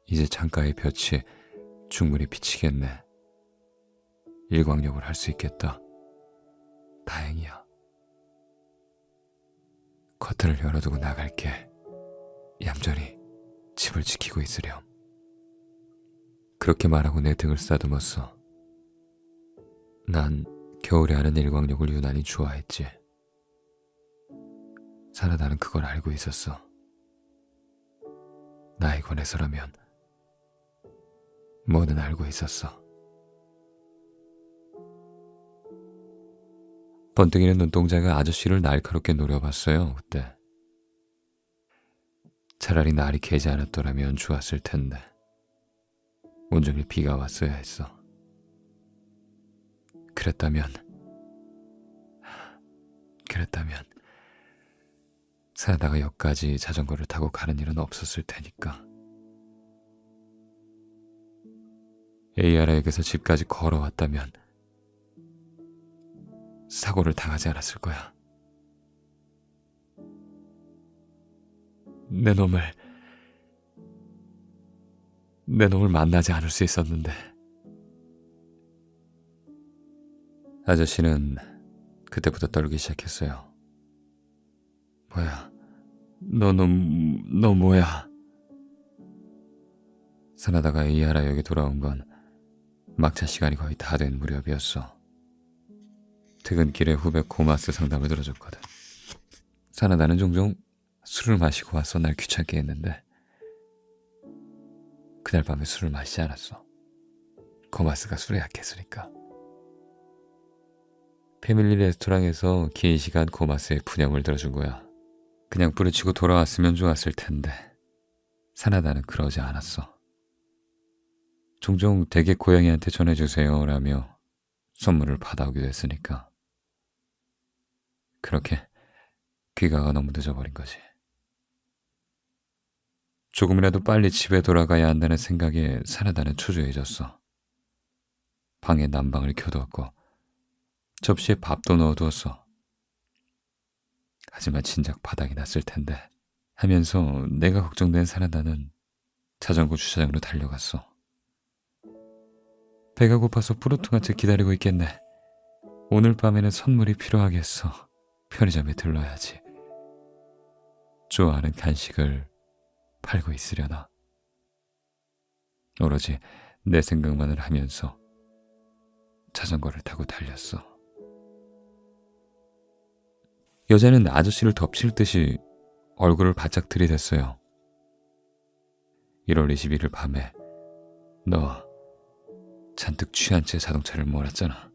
이제 창가의 볕이 충분히 비치겠네. 일광욕을 할 수 있겠다. 다행이야. 커튼을 열어두고 나갈게. 얌전히 집을 지키고 있으렴. 그렇게 말하고 내 등을 쓰다듬었어. 난 겨울에 하는 일광욕을 유난히 좋아했지. 살아나는 그걸 알고 있었어. 나에 관해서라면 뭐든 알고 있었어. 번뜩이는 눈동자가 아저씨를 날카롭게 노려봤어요. 그때 차라리 날이 개지 않았더라면 좋았을 텐데 온종일 비가 왔어야 했어. 그랬다면 살다가 역까지 자전거를 타고 가는 일은 없었을 테니까. AR에게서 집까지 걸어왔다면 사고를 당하지 않았을 거야. 내 놈을 만나지 않을 수 있었는데. 아저씨는 그때부터 떨기 시작했어요. 뭐야? 너 뭐야? 산하다가 이하라역에 돌아온 건 막차 시간이 거의 다 된 무렵이었어. 퇴근길에 후배 고마스 상담을 들어줬거든. 산하다는 종종 술을 마시고 와서 날 귀찮게 했는데 그날 밤에 술을 마시지 않았어. 고마스가 술에 약했으니까. 패밀리 레스토랑에서 긴 시간 고마스의 푸념을 들어준 거야. 그냥 뿌리치고 돌아왔으면 좋았을 텐데 산하다는 그러지 않았어. 종종 댁에 고양이한테 전해주세요 라며 선물을 받아오기도 했으니까. 그렇게 귀가가 너무 늦어버린 거지. 조금이라도 빨리 집에 돌아가야 한다는 생각에 산하다는 초조해졌어. 방에 난방을 켜두었고 접시에 밥도 넣어두었어. 하지만 진작 바닥이 났을 텐데 하면서 내가 걱정된 산하다는 자전거 주차장으로 달려갔어. 배가 고파서 뿌르퉁한 채 기다리고 있겠네. 오늘 밤에는 선물이 필요하겠어. 편의점에 들러야지. 좋아하는 간식을 팔고 있으려나. 오로지 내 생각만을 하면서 자전거를 타고 달렸어. 여자는 아저씨를 덮칠 듯이 얼굴을 바짝 들이댔어요. 1월 21일 밤에 너 잔뜩 취한 채 자동차를 몰았잖아.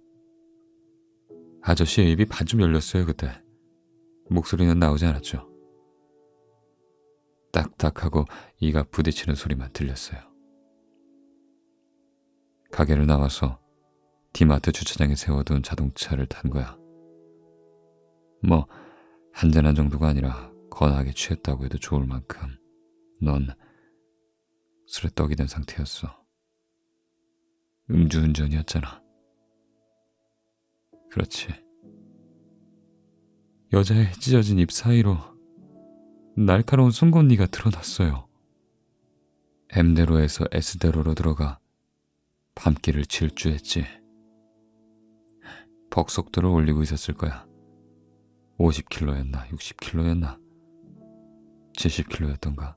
아저씨의 입이 반쯤 열렸어요. 그때 목소리는 나오지 않았죠. 딱딱하고 이가 부딪히는 소리만 들렸어요. 가게를 나와서 디마트 주차장에 세워둔 자동차를 탄 거야. 뭐 한잔한 정도가 아니라 거나하게 취했다고 해도 좋을 만큼 넌 술에 떡이 된 상태였어. 음주운전이었잖아. 그렇지. 여자의 찢어진 입 사이로 날카로운 송곳니가 드러났어요. M대로에서 S대로로 들어가 밤길을 질주했지. 벅속도를 올리고 있었을 거야. 50km였나 60km였나 70km였던가.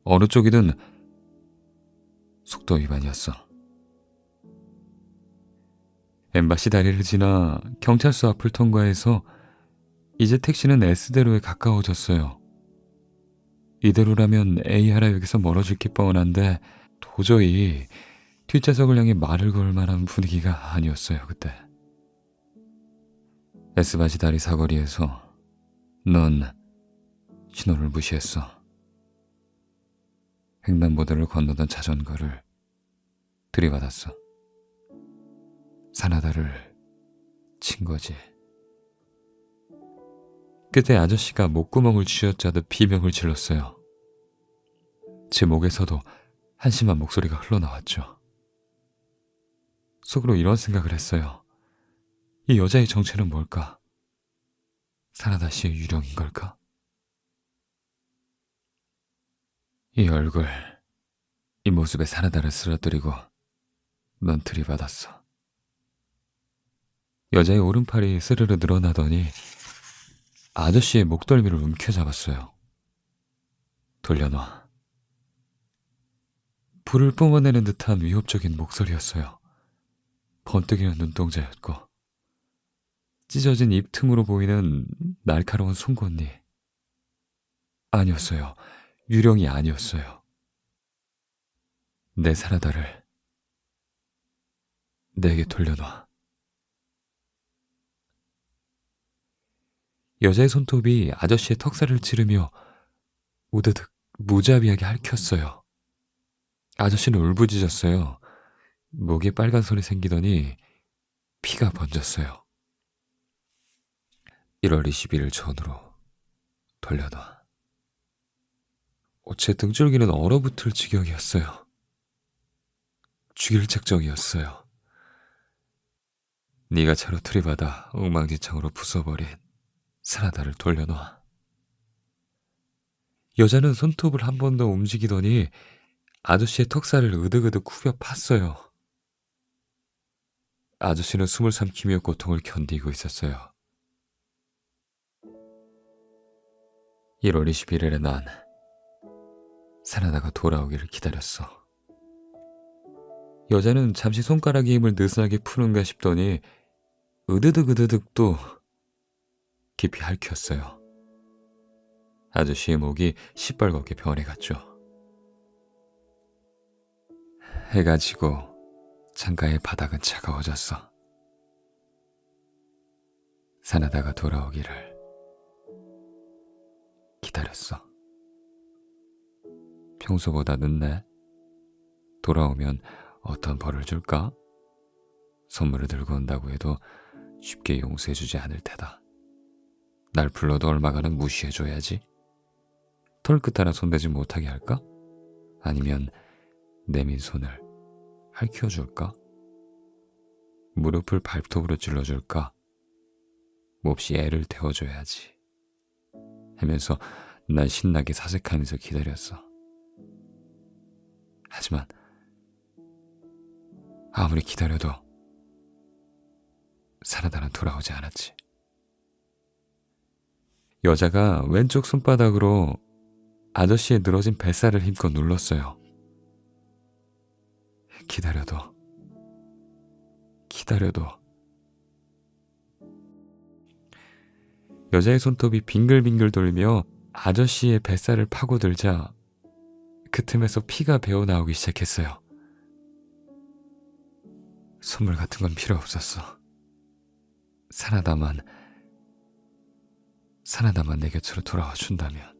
어느 쪽이든 속도 위반이었어. 엠바시 다리를 지나 경찰서 앞을 통과해서 이제 택시는 S대로에 가까워졌어요. 이대로라면 A하라역에서 멀어질 게 뻔한데 도저히 뒷좌석을 향해 말을 걸 만한 분위기가 아니었어요. 그때 S바시 다리 사거리에서 넌 신호를 무시했어. 횡단보도를 건너던 자전거를 들이받았어. 산하다를 친 거지. 그때 아저씨가 목구멍을 쥐어짜듯 비명을 질렀어요. 제 목에서도 한심한 목소리가 흘러나왔죠. 속으로 이런 생각을 했어요. 이 여자의 정체는 뭘까? 사나다 씨의 유령인 걸까? 이 얼굴, 이 모습에 사나다를 쓰러뜨리고 넌 들이받았어. 여자의 오른팔이 스르르 늘어나더니 아저씨의 목덜미를 움켜잡았어요. 돌려놔. 불을 뿜어내는 듯한 위협적인 목소리였어요. 번뜩이는 눈동자였고 찢어진 입 틈으로 보이는 날카로운 송곳니. 아니었어요. 유령이 아니었어요. 내 사나다를 내게 돌려놔. 여자의 손톱이 아저씨의 턱살을 찌르며 우드득 무자비하게 핥혔어요. 아저씨는 울부짖었어요. 목에 빨간 손이 생기더니 피가 번졌어요. 1월 21일 전후로 돌려놔. 제 등줄기는 얼어붙을 지경이었어요. 죽일 작정이었어요. 네가 차로 들이받아 엉망진창으로 부숴버린 사나다를 돌려놔. 여자는 손톱을 한 번 더 움직이더니 아저씨의 턱살을 으득으득 후벼 팠어요. 아저씨는 숨을 삼키며 고통을 견디고 있었어요. 1월 21일에 난 사나다가 돌아오기를 기다렸어. 여자는 잠시 손가락의 힘을 느슨하게 푸는가 싶더니 으드득 으드득 또 깊이 핥혔어요. 아저씨의 목이 시뻘겋게 변해갔죠. 해가 지고 창가의 바닥은 차가워졌어. 사나다가 돌아오기를 기다렸어. 평소보다 늦네. 돌아오면 어떤 벌을 줄까? 선물을 들고 온다고 해도 쉽게 용서해주지 않을 테다. 날 불러도 얼마간은 무시해줘야지. 털끝 하나 손대지 못하게 할까? 아니면 내민 손을 할퀴어줄까? 무릎을 발톱으로 찔러줄까? 몹시 애를 태워줘야지. 하면서 난 신나게 사색하면서 기다렸어. 하지만 아무리 기다려도 사나다는 돌아오지 않았지. 여자가 왼쪽 손바닥으로 아저씨의 늘어진 뱃살을 힘껏 눌렀어요. 기다려도 여자의 손톱이 빙글빙글 돌며 아저씨의 뱃살을 파고들자 그 틈에서 피가 배어나오기 시작했어요. 선물 같은 건 필요 없었어. 사나다만 내 곁으로 돌아와 준다면.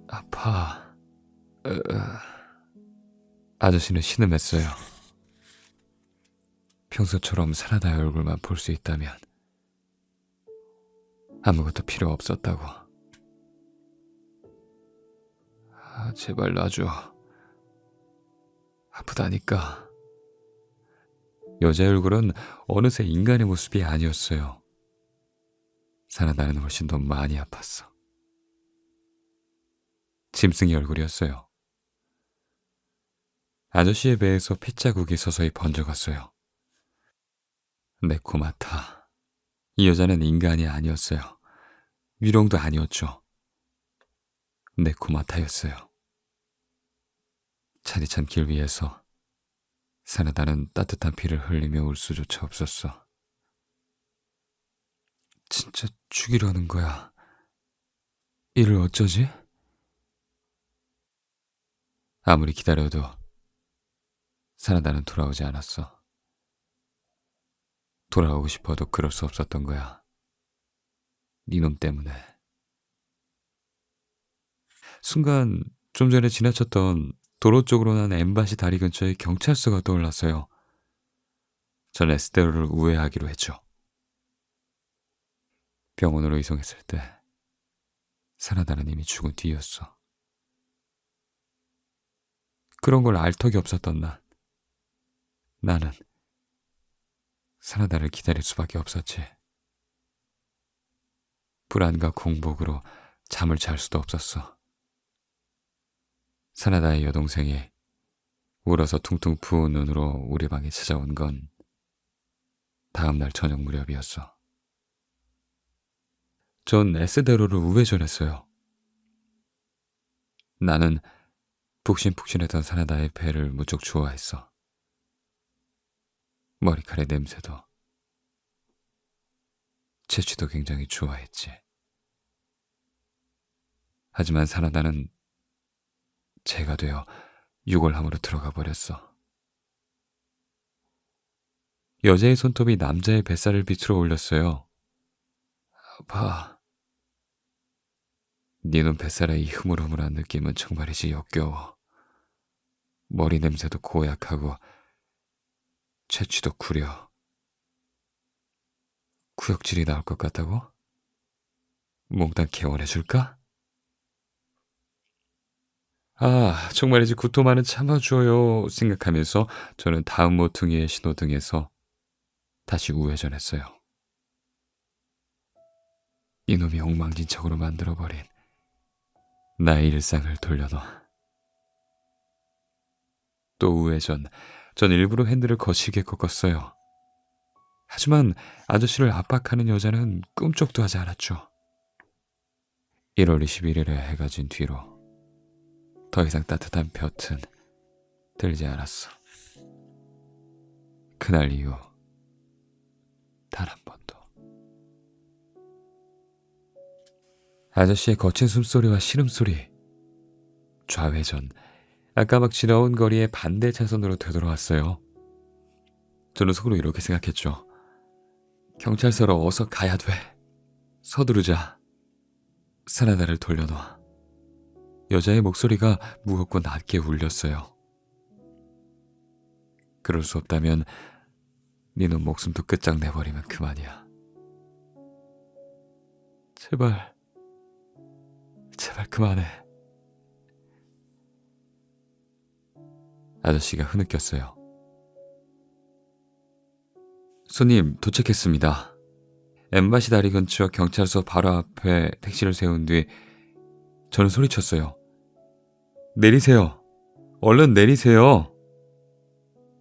아파. 아저씨는 신음했어요. 평소처럼 사나다의 얼굴만 볼 수 있다면 아무것도 필요 없었다고. 제발 놔줘. 아프다니까. 여자의 얼굴은 어느새 인간의 모습이 아니었어요. 사나다는 훨씬 더 많이 아팠어. 짐승의 얼굴이었어요. 아저씨의 배에서 핏자국이 서서히 번져갔어요. 네코마타. 이 여자는 인간이 아니었어요. 유령도 아니었죠. 네코마타였어요. 차디찬 길 위에서 사나다는 따뜻한 피를 흘리며 울 수조차 없었어. 진짜 죽이려는 거야. 이를 어쩌지? 아무리 기다려도 사나다는 돌아오지 않았어. 돌아오고 싶어도 그럴 수 없었던 거야. 니놈 때문에. 순간 좀 전에 지나쳤던 도로 쪽으로 난 엠바시 다리 근처의 경찰서가 떠올랐어요. 전 에스테로를 우회하기로 했죠. 병원으로 이송했을 때 사나다는 이미 죽은 뒤였어. 그런 걸 알 턱이 없었던 나는 사나다를 기다릴 수밖에 없었지. 불안과 공복으로 잠을 잘 수도 없었어. 사나다의 여동생이 울어서 퉁퉁 부은 눈으로 우리 방에 찾아온 건 다음 날 저녁 무렵이었어. 전 에스테로를 우회전했어요. 나는 푹신푹신했던 사나다의 배를 무척 좋아했어. 머리카락의 냄새도, 채취도 굉장히 좋아했지. 하지만 사나다는 재가 되어 유골함으로 들어가 버렸어. 여자의 손톱이 남자의 뱃살을 비틀어 올렸어요. 봐. 네 눈 뱃살의 이 흐물흐물한 느낌은 정말이지 역겨워. 머리 냄새도 고약하고 채취도 구려. 구역질이 나올 것 같다고? 몽땅 개원해줄까? 아, 정말이지 구토만은 참아줘요 생각하면서 저는 다음 모퉁이의 신호등에서 다시 우회전했어요. 이놈이 엉망진창으로 만들어버린 나의 일상을 돌려놔. 또 우회전. 전 일부러 핸들을 거칠게 꺾었어요. 하지만 아저씨를 압박하는 여자는 꿈쩍도 하지 않았죠. 1월 21일에 해가 진 뒤로 더 이상 따뜻한 볕은 들지 않았어. 그날 이후 단 한 번도. 아저씨의 거친 숨소리와 시름소리. 좌회전. 아까 막 지나온 거리의 반대 차선으로 되돌아왔어요. 저는 속으로 이렇게 생각했죠. 경찰서로 어서 가야 돼. 서두르자. 사나다를 돌려놔. 여자의 목소리가 무겁고 낮게 울렸어요. 그럴 수 없다면 니는 목숨도 끝장내버리면 그만이야. 제발 그만해. 아저씨가 흐느꼈어요. 손님 도착했습니다. 엠바시 다리 근처 경찰서 바로 앞에 택시를 세운 뒤 저는 소리쳤어요. 내리세요. 얼른 내리세요.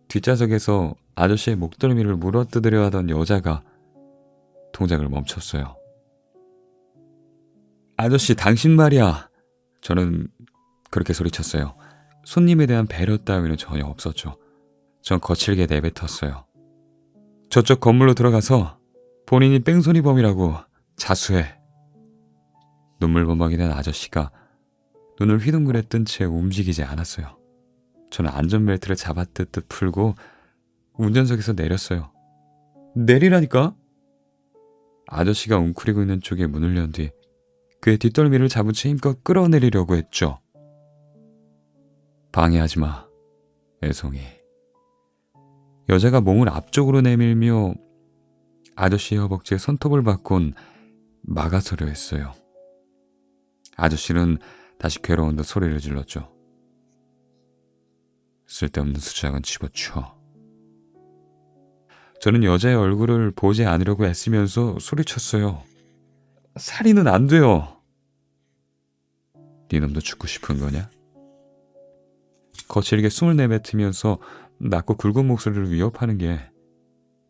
뒷좌석에서 아저씨의 목덜미를 물어뜯으려 하던 여자가 동작을 멈췄어요. 아저씨 당신 말이야. 저는 그렇게 소리쳤어요. 손님에 대한 배려 따위는 전혀 없었죠. 전 거칠게 내뱉었어요. 저쪽 건물로 들어가서 본인이 뺑소니범이라고 자수해. 눈물범벅이 된 아저씨가 눈을 휘둥그레 뜬 채 움직이지 않았어요. 저는 안전벨트를 잡아뜯듯 풀고 운전석에서 내렸어요. 내리라니까? 아저씨가 웅크리고 있는 쪽에 문을 연 뒤 그의 뒷덜미를 잡은 채 힘껏 끌어내리려고 했죠. 방해하지 마, 애송이. 여자가 몸을 앞쪽으로 내밀며 아저씨의 허벅지에 손톱을 받곤 막아서려 했어요. 아저씨는 다시 괴로운 듯 소리를 질렀죠. 쓸데없는 수작은 집어쳐. 저는 여자의 얼굴을 보지 않으려고 애쓰면서 소리쳤어요. 살인은 안 돼요. 네 놈도 죽고 싶은 거냐? 거칠게 숨을 내뱉으면서 낮고 굵은 목소리를 위협하는 게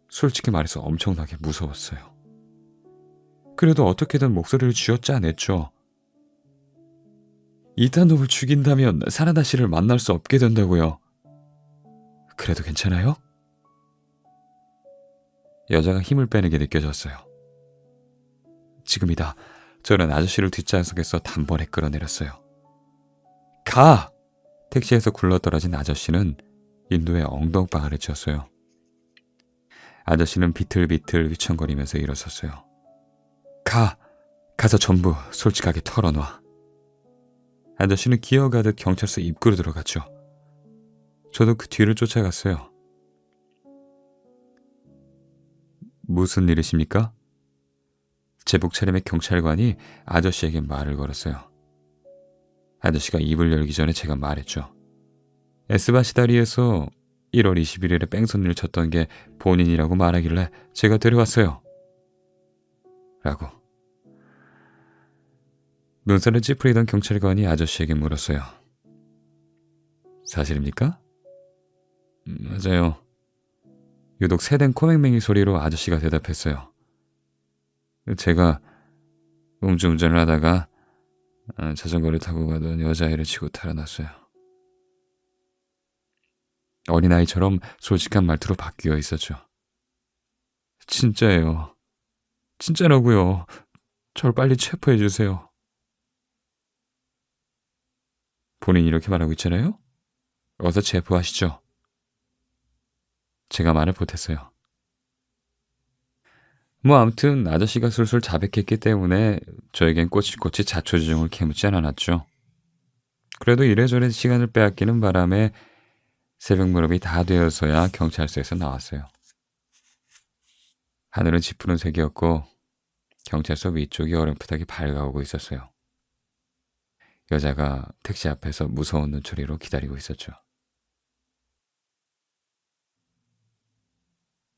솔직히 말해서 엄청나게 무서웠어요. 그래도 어떻게든 목소리를 쥐어짜냈죠. 이딴 놈을 죽인다면 사나다 씨를 만날 수 없게 된다고요. 그래도 괜찮아요? 여자가 힘을 빼는 게 느껴졌어요. 지금이다. 저는 아저씨를 뒷좌석에서 단번에 끌어내렸어요. 가! 택시에서 굴러떨어진 아저씨는 인도에 엉덩방아를 쳤어요. 아저씨는 비틀비틀 휘청거리면서 일어섰어요. 가서 전부 솔직하게 털어놔. 아저씨는 기어가듯 경찰서 입구로 들어갔죠. 저도 그 뒤를 쫓아갔어요. 무슨 일이십니까? 제복 차림의 경찰관이 아저씨에게 말을 걸었어요. 아저씨가 입을 열기 전에 제가 말했죠. 에스바시 다리에서 1월 21일에 뺑소니를 쳤던 게 본인이라고 말하길래 제가 데려왔어요. 라고. 눈살을 찌푸리던 경찰관이 아저씨에게 물었어요. 사실입니까? 맞아요. 유독 새된 코맹맹이 소리로 아저씨가 대답했어요. 제가 음주운전을 하다가 자전거를 타고 가던 여자애를 치고 탈아났어요. 어린아이처럼 솔직한 말투로 바뀌어 있었죠. 진짜예요. 진짜라고요. 절 빨리 체포해 주세요. 본인이 이렇게 말하고 있잖아요. 어서 체포하시죠. 제가 말을 못했어요. 뭐 아무튼 아저씨가 술술 자백했기 때문에 저에겐 꼬치꼬치 자초지종을 캐묻지 않았죠. 그래도 이래저래 시간을 빼앗기는 바람에 새벽 무렵이 다 되어서야 경찰서에서 나왔어요. 하늘은 짙푸른색이었고 경찰서 위쪽이 어렴풋하게 밝아오고 있었어요. 여자가 택시 앞에서 무서운 눈초리로 기다리고 있었죠.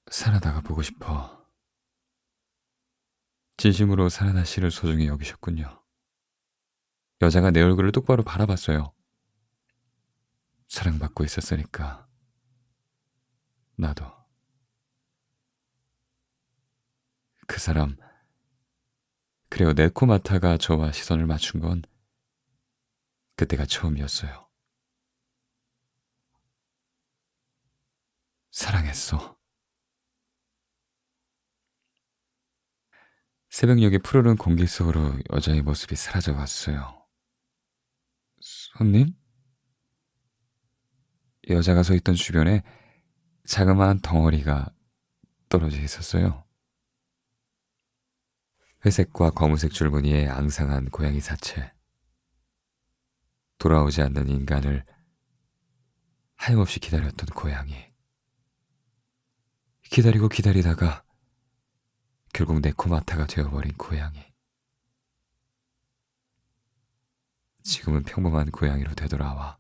사라다가 보고 싶어. 진심으로 사라다 씨를 소중히 여기셨군요. 여자가 내 얼굴을 똑바로 바라봤어요. 사랑받고 있었으니까. 나도. 그 사람, 그리고 네코마타가 저와 시선을 맞춘 건 그때가 처음이었어요. 사랑했어. 새벽녘의 푸르른 공기 속으로 여자의 모습이 사라져갔어요. 손님? 여자가 서 있던 주변에 자그마한 덩어리가 떨어져 있었어요. 회색과 검은색 줄무늬의 앙상한 고양이 사체. 돌아오지 않는 인간을 하염없이 기다렸던 고양이. 기다리고 기다리다가 결국 네코마타가 되어버린 고양이. 지금은 평범한 고양이로 되돌아와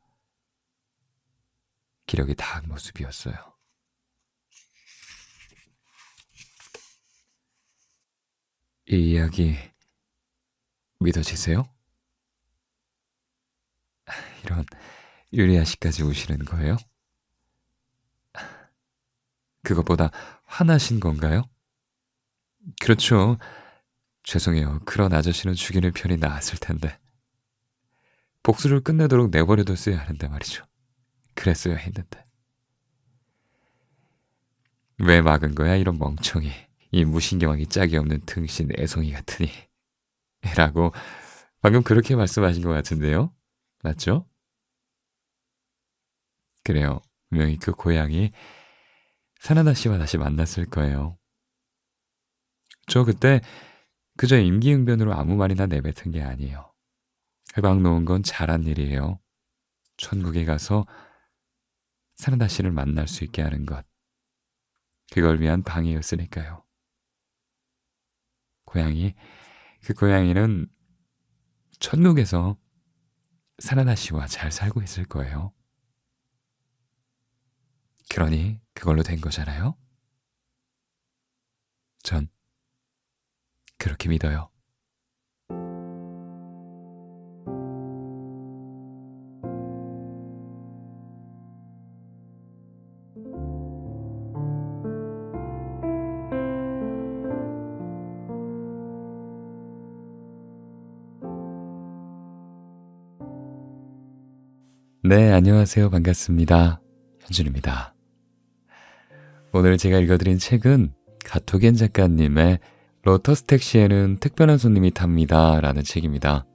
기력이 다한 모습이었어요. 이 이야기 믿어지세요? 이런 유리아 씨까지 우시는 거예요? 그것보다 화나신 건가요? 그렇죠. 죄송해요. 그런 아저씨는 죽이는 편이 나았을 텐데. 복수를 끝내도록 내버려뒀어야 하는데 말이죠. 그랬어야 했는데. 왜 막은 거야 이런 멍청이. 이 무신경하기 짝이 없는 등신 애송이 같으니. 라고 방금 그렇게 말씀하신 것 같은데요. 맞죠? 그래요. 분명히 그 고양이 사나다 씨와 다시 만났을 거예요. 저 그때 그저 임기응변으로 아무 말이나 내뱉은 게 아니에요. 해방 놓은 건 잘한 일이에요. 천국에 가서 사나다 씨를 만날 수 있게 하는 것. 그걸 위한 방해였으니까요. 그 고양이는 천국에서 사나다 씨와 잘 살고 있을 거예요. 그러니 그걸로 된 거잖아요. 전 그렇게 믿어요. 네, 안녕하세요. 반갑습니다. 현준입니다. 오늘 제가 읽어드린 책은 가토겐 작가님의 로터스 택시에는 특별한 손님이 탑니다 라는 책입니다.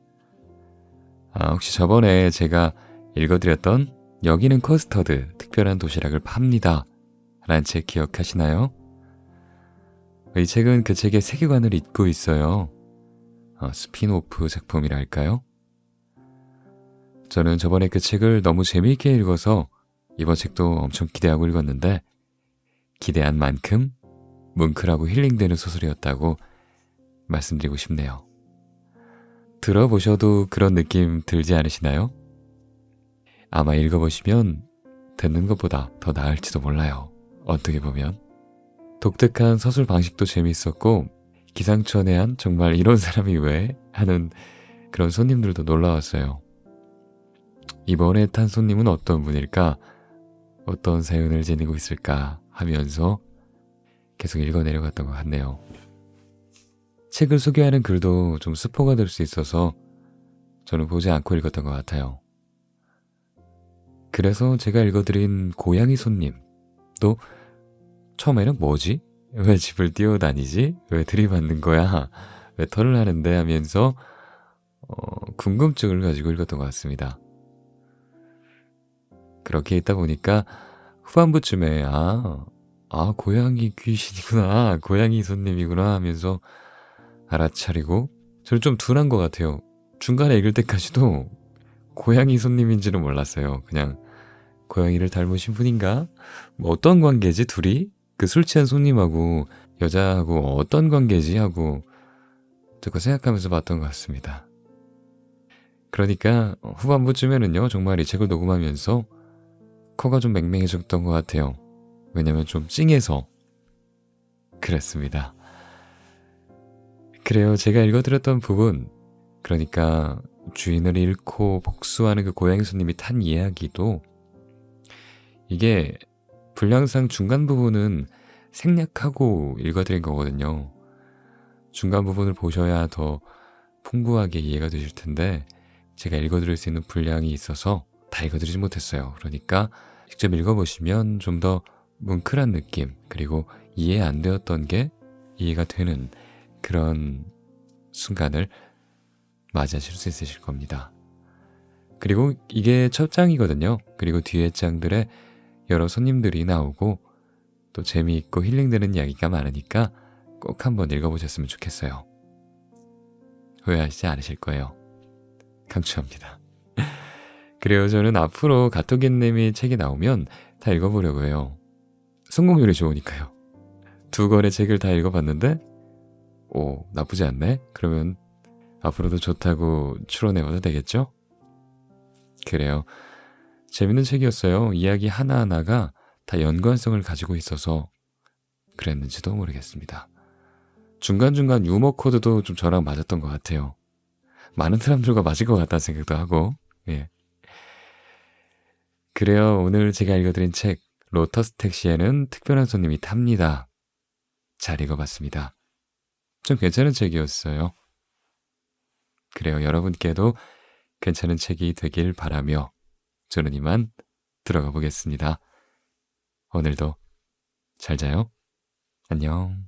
혹시 저번에 제가 읽어드렸던 여기는 커스터드 특별한 도시락을 팝니다 라는 책 기억하시나요? 이 책은 그 책의 세계관을 잇고 있어요. 스핀오프 작품이랄까요? 저는 저번에 그 책을 너무 재미있게 읽어서 이번 책도 엄청 기대하고 읽었는데 기대한 만큼 뭉클하고 힐링되는 소설이었다고 말씀드리고 싶네요. 들어보셔도 그런 느낌 들지 않으시나요? 아마 읽어보시면 듣는 것보다 더 나을지도 몰라요. 어떻게 보면. 독특한 서술 방식도 재미있었고 기상천외한 정말 이런 사람이 왜? 하는 그런 손님들도 놀라웠어요. 이번에 탄 손님은 어떤 분일까? 어떤 사연을 지니고 있을까? 하면서 계속 읽어내려갔던 것 같네요. 책을 소개하는 글도 좀 스포가 될 수 있어서 저는 보지 않고 읽었던 것 같아요. 그래서 제가 읽어드린 고양이 손님도 처음에는 뭐지? 왜 집을 뛰어다니지? 왜 들이받는 거야? 왜 털을 하는데? 하면서 궁금증을 가지고 읽었던 것 같습니다. 그렇게 있다 보니까 후반부쯤에 고양이 귀신이구나, 고양이 손님이구나 하면서 알아차리고 저는 좀 둔한 것 같아요. 중간에 읽을 때까지도 고양이 손님인지는 몰랐어요. 그냥 고양이를 닮으신 분인가? 뭐 어떤 관계지 둘이? 그 술 취한 손님하고 여자하고 어떤 관계지? 하고 듣고 생각하면서 봤던 것 같습니다. 그러니까 후반부쯤에는요 정말 이 책을 녹음하면서 코가 좀 맹맹해졌던 것 같아요. 왜냐면 좀 찡해서 그랬습니다. 그래요. 제가 읽어드렸던 부분, 그러니까 주인을 잃고 복수하는 그 고양이 손님이 탄 이야기도 이게 분량상 중간 부분은 생략하고 읽어드린 거거든요. 중간 부분을 보셔야 더 풍부하게 이해가 되실 텐데 제가 읽어드릴 수 있는 분량이 있어서 다 읽어드리지 못했어요. 그러니까 직접 읽어보시면 좀 더 뭉클한 느낌, 그리고 이해 안 되었던 게 이해가 되는 그런 순간을 맞이하실 수 있으실 겁니다. 그리고 이게 첫 장이거든요. 그리고 뒤에 장들에 여러 손님들이 나오고 또 재미있고 힐링되는 이야기가 많으니까 꼭 한번 읽어보셨으면 좋겠어요. 후회하시지 않으실 거예요. 강추합니다. 그래요. 저는 앞으로 가토겐님이 책이 나오면 다 읽어보려고 해요. 성공률이 좋으니까요. 2권의 책을 다 읽어봤는데 나쁘지 않네? 그러면 앞으로도 좋다고 추론해봐도 되겠죠? 그래요. 재밌는 책이었어요. 이야기 하나하나가 다 연관성을 가지고 있어서 그랬는지도 모르겠습니다. 중간중간 유머 코드도 좀 저랑 맞았던 것 같아요. 많은 사람들과 맞을 것 같다는 생각도 하고. 예. 그래요. 오늘 제가 읽어드린 책 로터스 택시에는 특별한 손님이 탑니다. 잘 읽어봤습니다. 좀 괜찮은 책이었어요. 그래요. 여러분께도 괜찮은 책이 되길 바라며 저는 이만 들어가 보겠습니다. 오늘도 잘 자요. 안녕.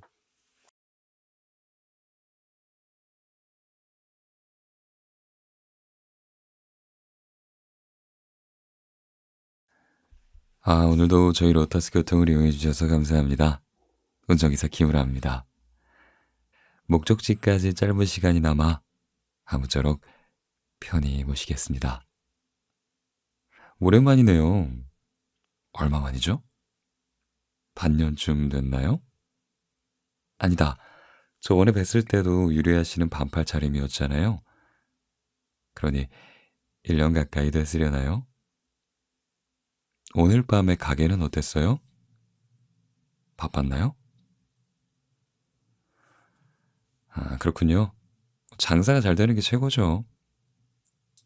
오늘도 저희 로터스 교통을 이용해 주셔서 감사합니다. 운전기사 김우라입니다. 목적지까지 짧은 시간이 남아 아무쪼록 편히 모시겠습니다. 오랜만이네요. 얼마 만이죠? 반년쯤 됐나요? 아니다. 저번에 뵀을 때도 유리하시는 반팔 차림이었잖아요. 그러니 1년 가까이 됐으려나요? 오늘 밤에 가게는 어땠어요? 바빴나요? 그렇군요. 장사가 잘 되는 게 최고죠.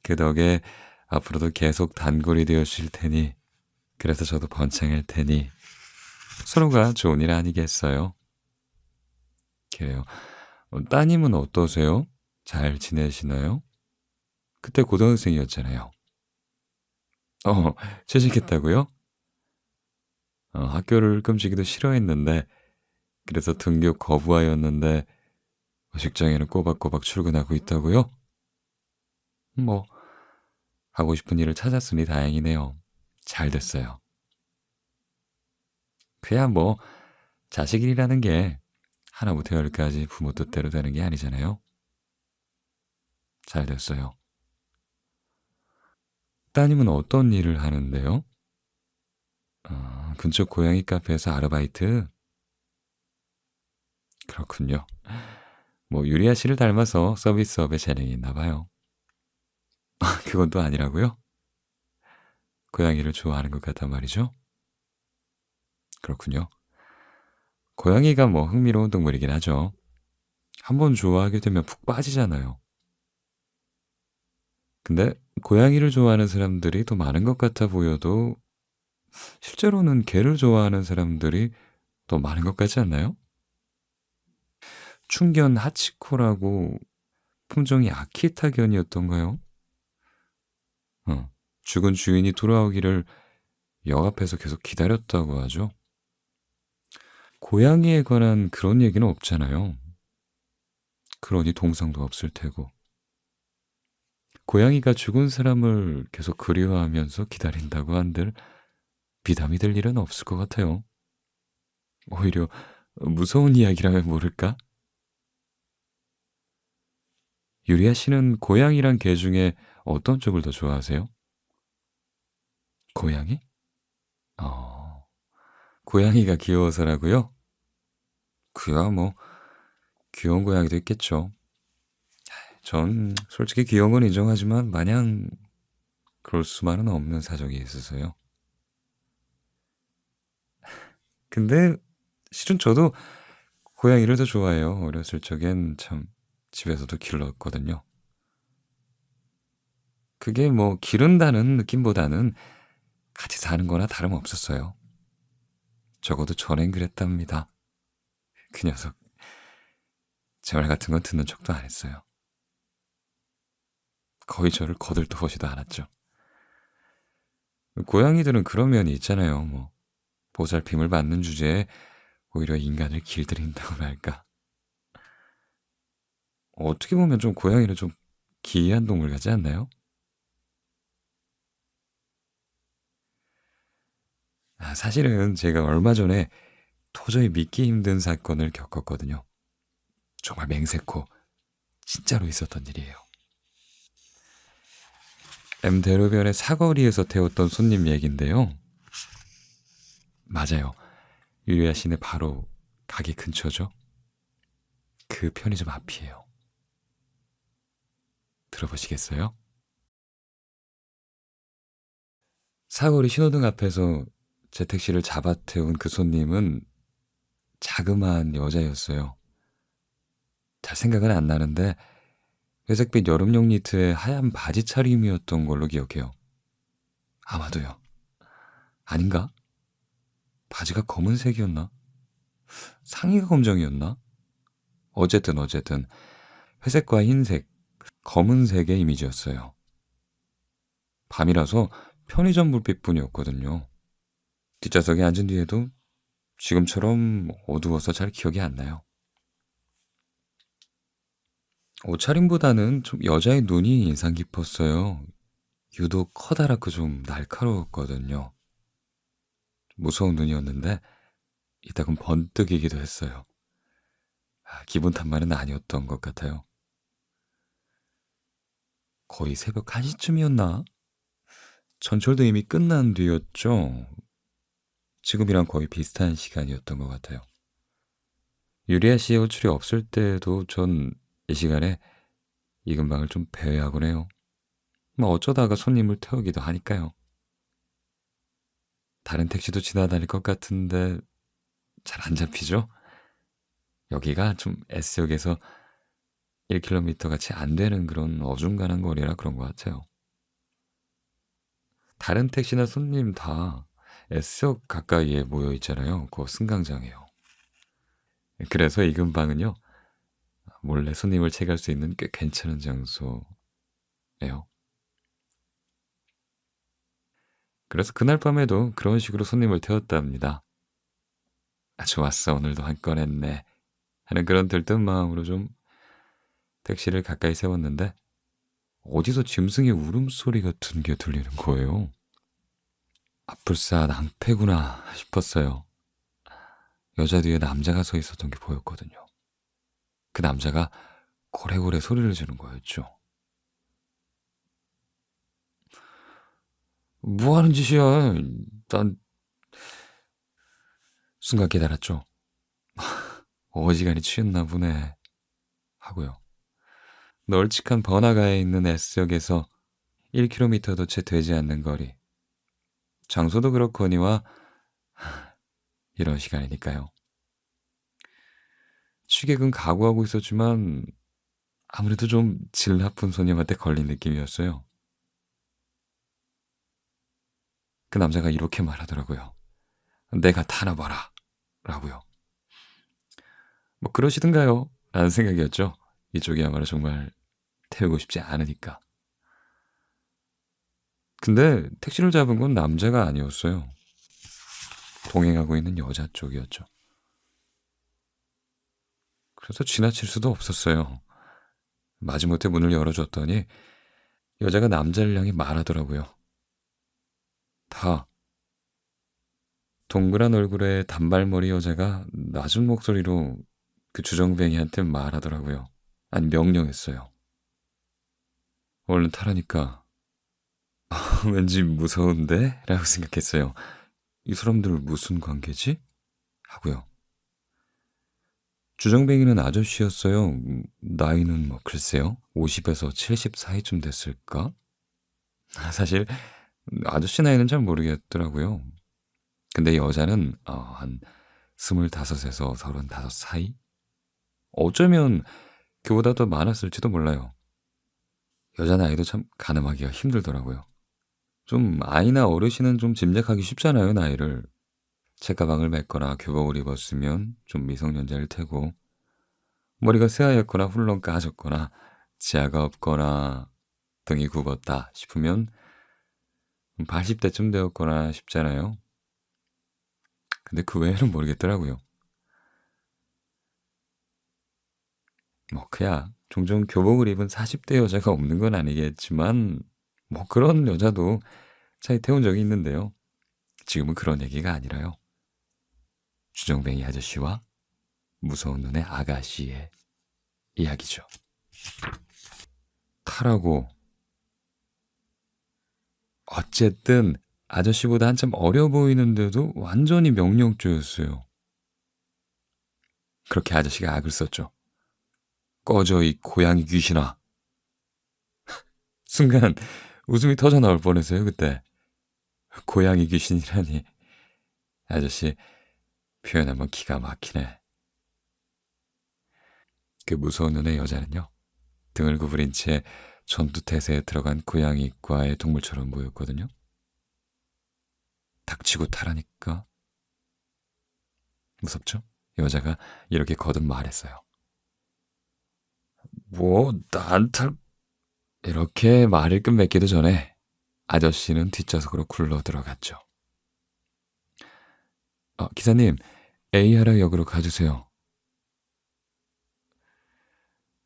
그 덕에 앞으로도 계속 단골이 되어주실 테니, 그래서 저도 번창할 테니 서로가 좋은 일 아니겠어요? 그래요. 따님은 어떠세요? 잘 지내시나요? 그때 고등학생이었잖아요. 취직했다고요? 학교를 끔찍이도 싫어했는데, 그래서 등교 거부하였는데 직장에는 꼬박꼬박 출근하고 있다고요? 뭐 하고 싶은 일을 찾았으니 다행이네요. 잘 됐어요. 그야 뭐 자식이라는 게 하나부터 열까지 부모 뜻대로 되는 게 아니잖아요. 잘 됐어요. 따님은 어떤 일을 하는데요? 근처 고양이 카페에서 아르바이트? 그렇군요. 뭐 유리아 씨를 닮아서 서비스업에 재능이 있나 봐요. 그건 또 아니라고요? 고양이를 좋아하는 것 같단 말이죠? 그렇군요. 고양이가 뭐 흥미로운 동물이긴 하죠. 한번 좋아하게 되면 푹 빠지잖아요. 근데 고양이를 좋아하는 사람들이 더 많은 것 같아 보여도 실제로는 개를 좋아하는 사람들이 더 많은 것 같지 않나요? 충견 하치코라고 품종이 아키타견이었던가요? 죽은 주인이 돌아오기를 역 앞에서 계속 기다렸다고 하죠. 고양이에 관한 그런 얘기는 없잖아요. 그러니 동상도 없을 테고. 고양이가 죽은 사람을 계속 그리워하면서 기다린다고 한들 비담이 될 일은 없을 것 같아요. 오히려 무서운 이야기라면 모를까? 유리아 씨는 고양이랑 개 중에 어떤 쪽을 더 좋아하세요? 고양이? 어, 고양이가 귀여워서라고요? 그야 뭐 귀여운 고양이도 있겠죠. 전 솔직히 귀여운 건 인정하지만 마냥 그럴 수만은 없는 사정이 있어서요. 근데 실은 저도 고양이를 더 좋아해요. 어렸을 적엔 참 집에서도 길렀거든요. 그게 뭐 기른다는 느낌보다는 같이 사는 거나 다름없었어요. 적어도 전엔 그랬답니다. 그 녀석 제 말 같은 건 듣는 척도 안 했어요. 거의 저를 거들떠보지도 않았죠. 고양이들은 그런 면이 있잖아요. 뭐 보살핌을 받는 주제에 오히려 인간을 길들인다고 할까. 어떻게 보면 좀 고양이는 좀 기이한 동물 같지 않나요? 사실은 제가 얼마 전에 도저히 믿기 힘든 사건을 겪었거든요. 정말 맹세코 진짜로 있었던 일이에요. M대로변의 사거리에서 태웠던 손님 얘긴데요. 맞아요. 유리아 씨네 바로 가게 근처죠. 그 편의점 앞이에요. 들어보시겠어요? 사거리 신호등 앞에서 제 택시를 잡아 태운 그 손님은 자그마한 여자였어요. 잘 생각은 안 나는데 회색빛 여름용 니트에 하얀 바지 차림이었던 걸로 기억해요. 아마도요. 아닌가? 바지가 검은색이었나? 상의가 검정이었나? 어쨌든 회색과 흰색, 검은색의 이미지였어요. 밤이라서 편의점 불빛뿐이었거든요. 뒷좌석에 앉은 뒤에도 지금처럼 어두워서 잘 기억이 안 나요. 옷차림보다는 좀 여자의 눈이 인상 깊었어요. 유독 커다랗고 좀 날카로웠거든요. 무서운 눈이었는데 이따금 번뜩이기도 했어요. 기분 탓만은 아니었던 것 같아요. 거의 새벽 1시쯤이었나? 전철도 이미 끝난 뒤였죠. 지금이랑 거의 비슷한 시간이었던 것 같아요. 유리아 씨의 호출이 없을 때도 전 이 시간에 이 근방을 좀 배회하곤 해요. 뭐 어쩌다가 손님을 태우기도 하니까요. 다른 택시도 지나다닐 것 같은데 잘 안 잡히죠? 여기가 좀 S역에서 1km 같이 안 되는 그런 어중간한 거리라 그런 것 같아요. 다른 택시나 손님 다 S역 가까이에 모여 있잖아요. 그 승강장에요. 그래서 이 근방은요, 몰래 손님을 체크할 수 있는 꽤 괜찮은 장소예요. 그래서 그날 밤에도 그런 식으로 손님을 태웠답니다. 좋았어, 오늘도 한 건 했네 하는 그런 들뜬 마음으로 좀 택시를 가까이 세웠는데 어디서 짐승의 울음소리 같은 게 들리는 거예요. 불사 낭패구나 싶었어요. 여자 뒤에 남자가 서 있었던 게 보였거든요. 그 남자가 고래고래 소리를 지르는 거였죠. 뭐 하는 짓이야? 난 순간 깨달았죠. 어지간히 취했나 보네 하고요. 널찍한 번화가에 있는 S역에서 1km도 채 되지 않는 거리. 장소도 그렇거니와 이런 시간이니까요. 취객은 각오하고 있었지만 아무래도 좀 질 나쁜 손님한테 걸린 느낌이었어요. 그 남자가 이렇게 말하더라고요. 내가 타나봐라 라고요. 뭐 그러시든가요? 라는 생각이었죠. 이쪽이야말로 정말 태우고 싶지 않으니까. 근데 택시를 잡은 건 남자가 아니었어요. 동행하고 있는 여자 쪽이었죠. 그래서 지나칠 수도 없었어요. 마지못해 문을 열어줬더니 여자가 남자를 향해 말하더라고요. 다. 동그란 얼굴의 단발머리 여자가 낮은 목소리로 그 주정뱅이한테 말하더라고요. 아니 명령했어요. 얼른 타라니까. 왠지 무서운데? 라고 생각했어요. 이 사람들 무슨 관계지? 하고요. 주정뱅이는 아저씨였어요. 나이는 뭐 글쎄요. 50에서 70 사이쯤 됐을까? 사실 아저씨 나이는 잘 모르겠더라고요. 근데 여자는 한 25에서 35 사이? 어쩌면 그보다 더 많았을지도 몰라요. 여자 나이도 참 가늠하기가 힘들더라고요. 좀 아이나 어르신은 좀 짐작하기 쉽잖아요, 나이를. 책가방을 맸거나 교복을 입었으면 좀 미성년자일 테고, 머리가 새하얗거나 훌렁 까졌거나 지하가 없거나 등이 굽었다 싶으면 80대쯤 되었거나 싶잖아요. 근데 그 외에는 모르겠더라고요. 뭐 그야 종종 교복을 입은 40대 여자가 없는 건 아니겠지만 뭐 그런 여자도 차에 태운 적이 있는데요. 지금은 그런 얘기가 아니라요. 주정뱅이 아저씨와 무서운 눈의 아가씨의 이야기죠. 타라고. 어쨌든 아저씨보다 한참 어려 보이는데도 완전히 명령조였어요. 그렇게 아저씨가 악을 썼죠. 꺼져 이 고양이 귀신아. 순간 웃음이 터져 나올 뻔했어요 그때. 고양이 귀신이라니. 아저씨 표현 한번 기가 막히네. 그 무서운 눈의 여자는요. 등을 구부린 채 전투태세에 들어간 고양이과의 동물처럼 보였거든요. 닥치고 타라니까. 무섭죠? 여자가 이렇게 거듭 말했어요. 뭐, 난 탈... 이렇게 말을 끝맺기도 전에 아저씨는 뒷좌석으로 굴러 들어갔죠. 기사님, A하라 역으로 가주세요.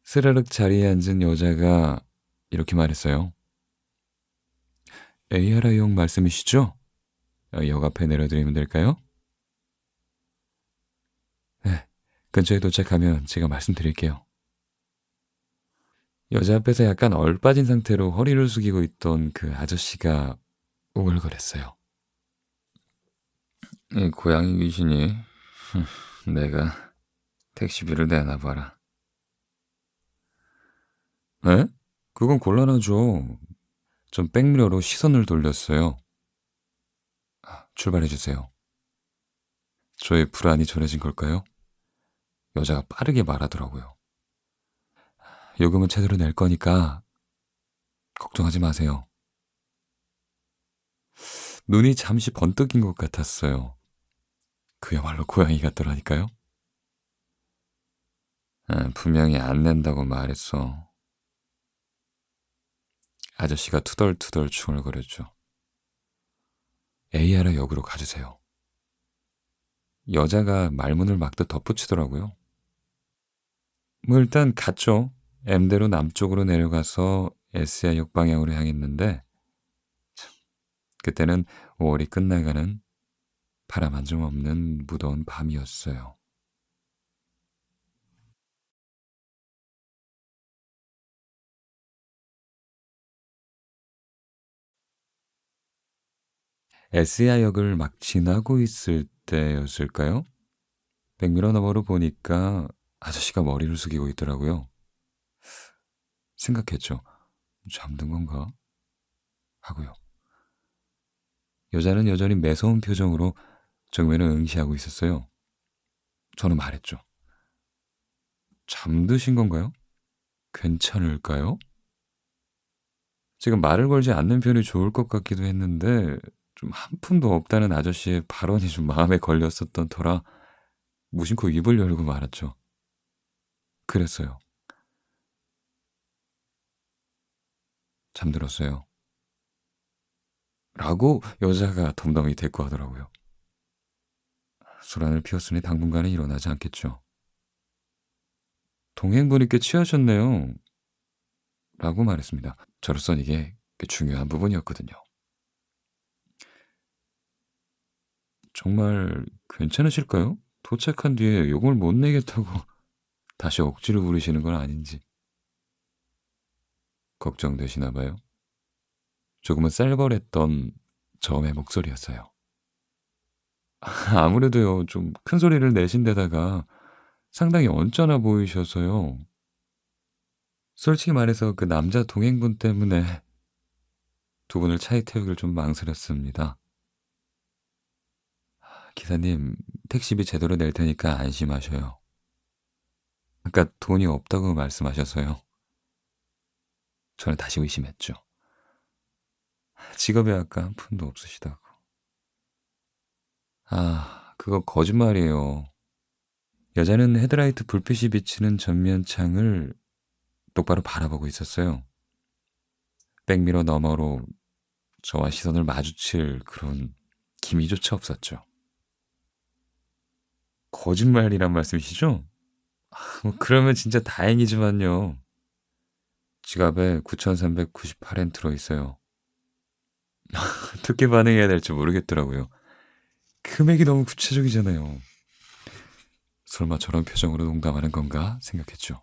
스르륵 자리에 앉은 여자가 이렇게 말했어요. A하라 역 말씀이시죠? 역 앞에 내려드리면 될까요? 네, 근처에 도착하면 제가 말씀드릴게요. 여자 앞에서 약간 얼빠진 상태로 허리를 숙이고 있던 그 아저씨가 오글거렸어요. 이 고양이 귀신이 내가 택시비를 내놔봐라. 에? 그건 곤란하죠. 전 백미러로 시선을 돌렸어요. 출발해주세요. 저의 불안이 전해진 걸까요? 여자가 빠르게 말하더라고요. 요금은 제대로 낼 거니까 걱정하지 마세요. 눈이 잠시 번뜩인 것 같았어요. 그야말로 고양이 같더라니까요. 분명히 안 낸다고 말했어. 아저씨가 투덜투덜 중얼거렸죠. A하라 역으로 가주세요. 여자가 말문을 막듯 덧붙이더라고요. 뭐 일단 갔죠. M대로 남쪽으로 내려가서 S야역 방향으로 향했는데 그때는 5월이 끝나가는 바람 한 점 없는 무더운 밤이었어요. S야역을 막 지나고 있을 때였을까요? 백미러 너머로 보니까 아저씨가 머리를 숙이고 있더라고요. 생각했죠. 잠든 건가? 하고요. 여자는 여전히 매서운 표정으로 정면을 응시하고 있었어요. 저는 말했죠. 잠드신 건가요? 괜찮을까요? 지금 말을 걸지 않는 편이 좋을 것 같기도 했는데 좀 한 푼도 없다는 아저씨의 발언이 좀 마음에 걸렸었던 터라 무심코 입을 열고 말았죠. 그랬어요. 잠들었어요. 라고 여자가 덤덤히 대꾸하더라고요. 소란을 피웠으니 당분간은 일어나지 않겠죠. 동행분이 꽤 취하셨네요. 라고 말했습니다. 저로선 이게 꽤 중요한 부분이었거든요. 정말 괜찮으실까요? 도착한 뒤에 욕을 못 내겠다고 다시 억지로 부르시는 건 아닌지 걱정되시나 봐요. 조금은 쌀벌했던 저음의 목소리였어요. 아무래도요, 좀 큰 소리를 내신 데다가 상당히 언짢아 보이셔서요. 솔직히 말해서 그 남자 동행분 때문에 두 분을 차에 태우길 좀 망설였습니다. 기사님, 택시비 제대로 낼 테니까 안심하셔요. 아까 돈이 없다고 말씀하셔서요. 저는 다시 의심했죠. 직업에 아까 한 푼도 없으시다고. 그거 거짓말이에요. 여자는 헤드라이트 불빛이 비치는 전면 창을 똑바로 바라보고 있었어요. 백미러 너머로 저와 시선을 마주칠 그런 기미조차 없었죠. 거짓말이란 말씀이시죠? 뭐 그러면 진짜 다행이지만요. 지갑에 9,398엔 들어있어요. 어떻게 반응해야 될지 모르겠더라고요. 금액이 너무 구체적이잖아요. 설마 저런 표정으로 농담하는 건가 생각했죠.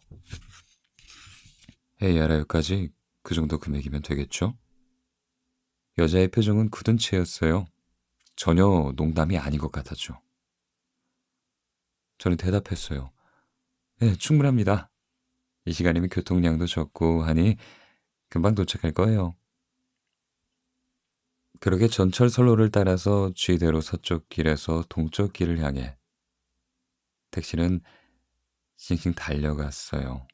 에이, 알아요까지 그 정도 금액이면 되겠죠? 여자의 표정은 굳은 채였어요. 전혀 농담이 아닌 것 같았죠. 저는 대답했어요. 네, 충분합니다. 이 시간이면 교통량도 적고 하니 금방 도착할 거예요. 그렇게 전철선로를 따라서 쥐대로 서쪽 길에서 동쪽 길을 향해 택시는 싱싱 달려갔어요.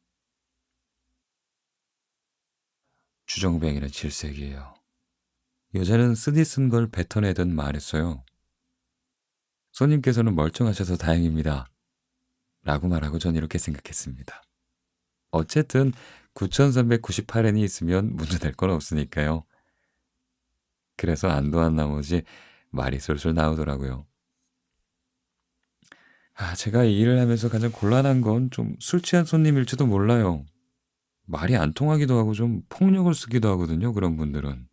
주정뱅이는 질색이에요. 여자는 쓰디 쓴 걸 뱉어내듯 말했어요. 손님께서는 멀쩡하셔서 다행입니다. 라고 말하고 전 이렇게 생각했습니다. 어쨌든 9,398엔이 있으면 문제될 건 없으니까요. 그래서 안도한 나머지 말이 솔솔 나오더라고요. 제가 이 일을 하면서 가장 곤란한 건 좀 술 취한 손님일지도 몰라요. 말이 안 통하기도 하고 좀 폭력을 쓰기도 하거든요, 그런 분들은.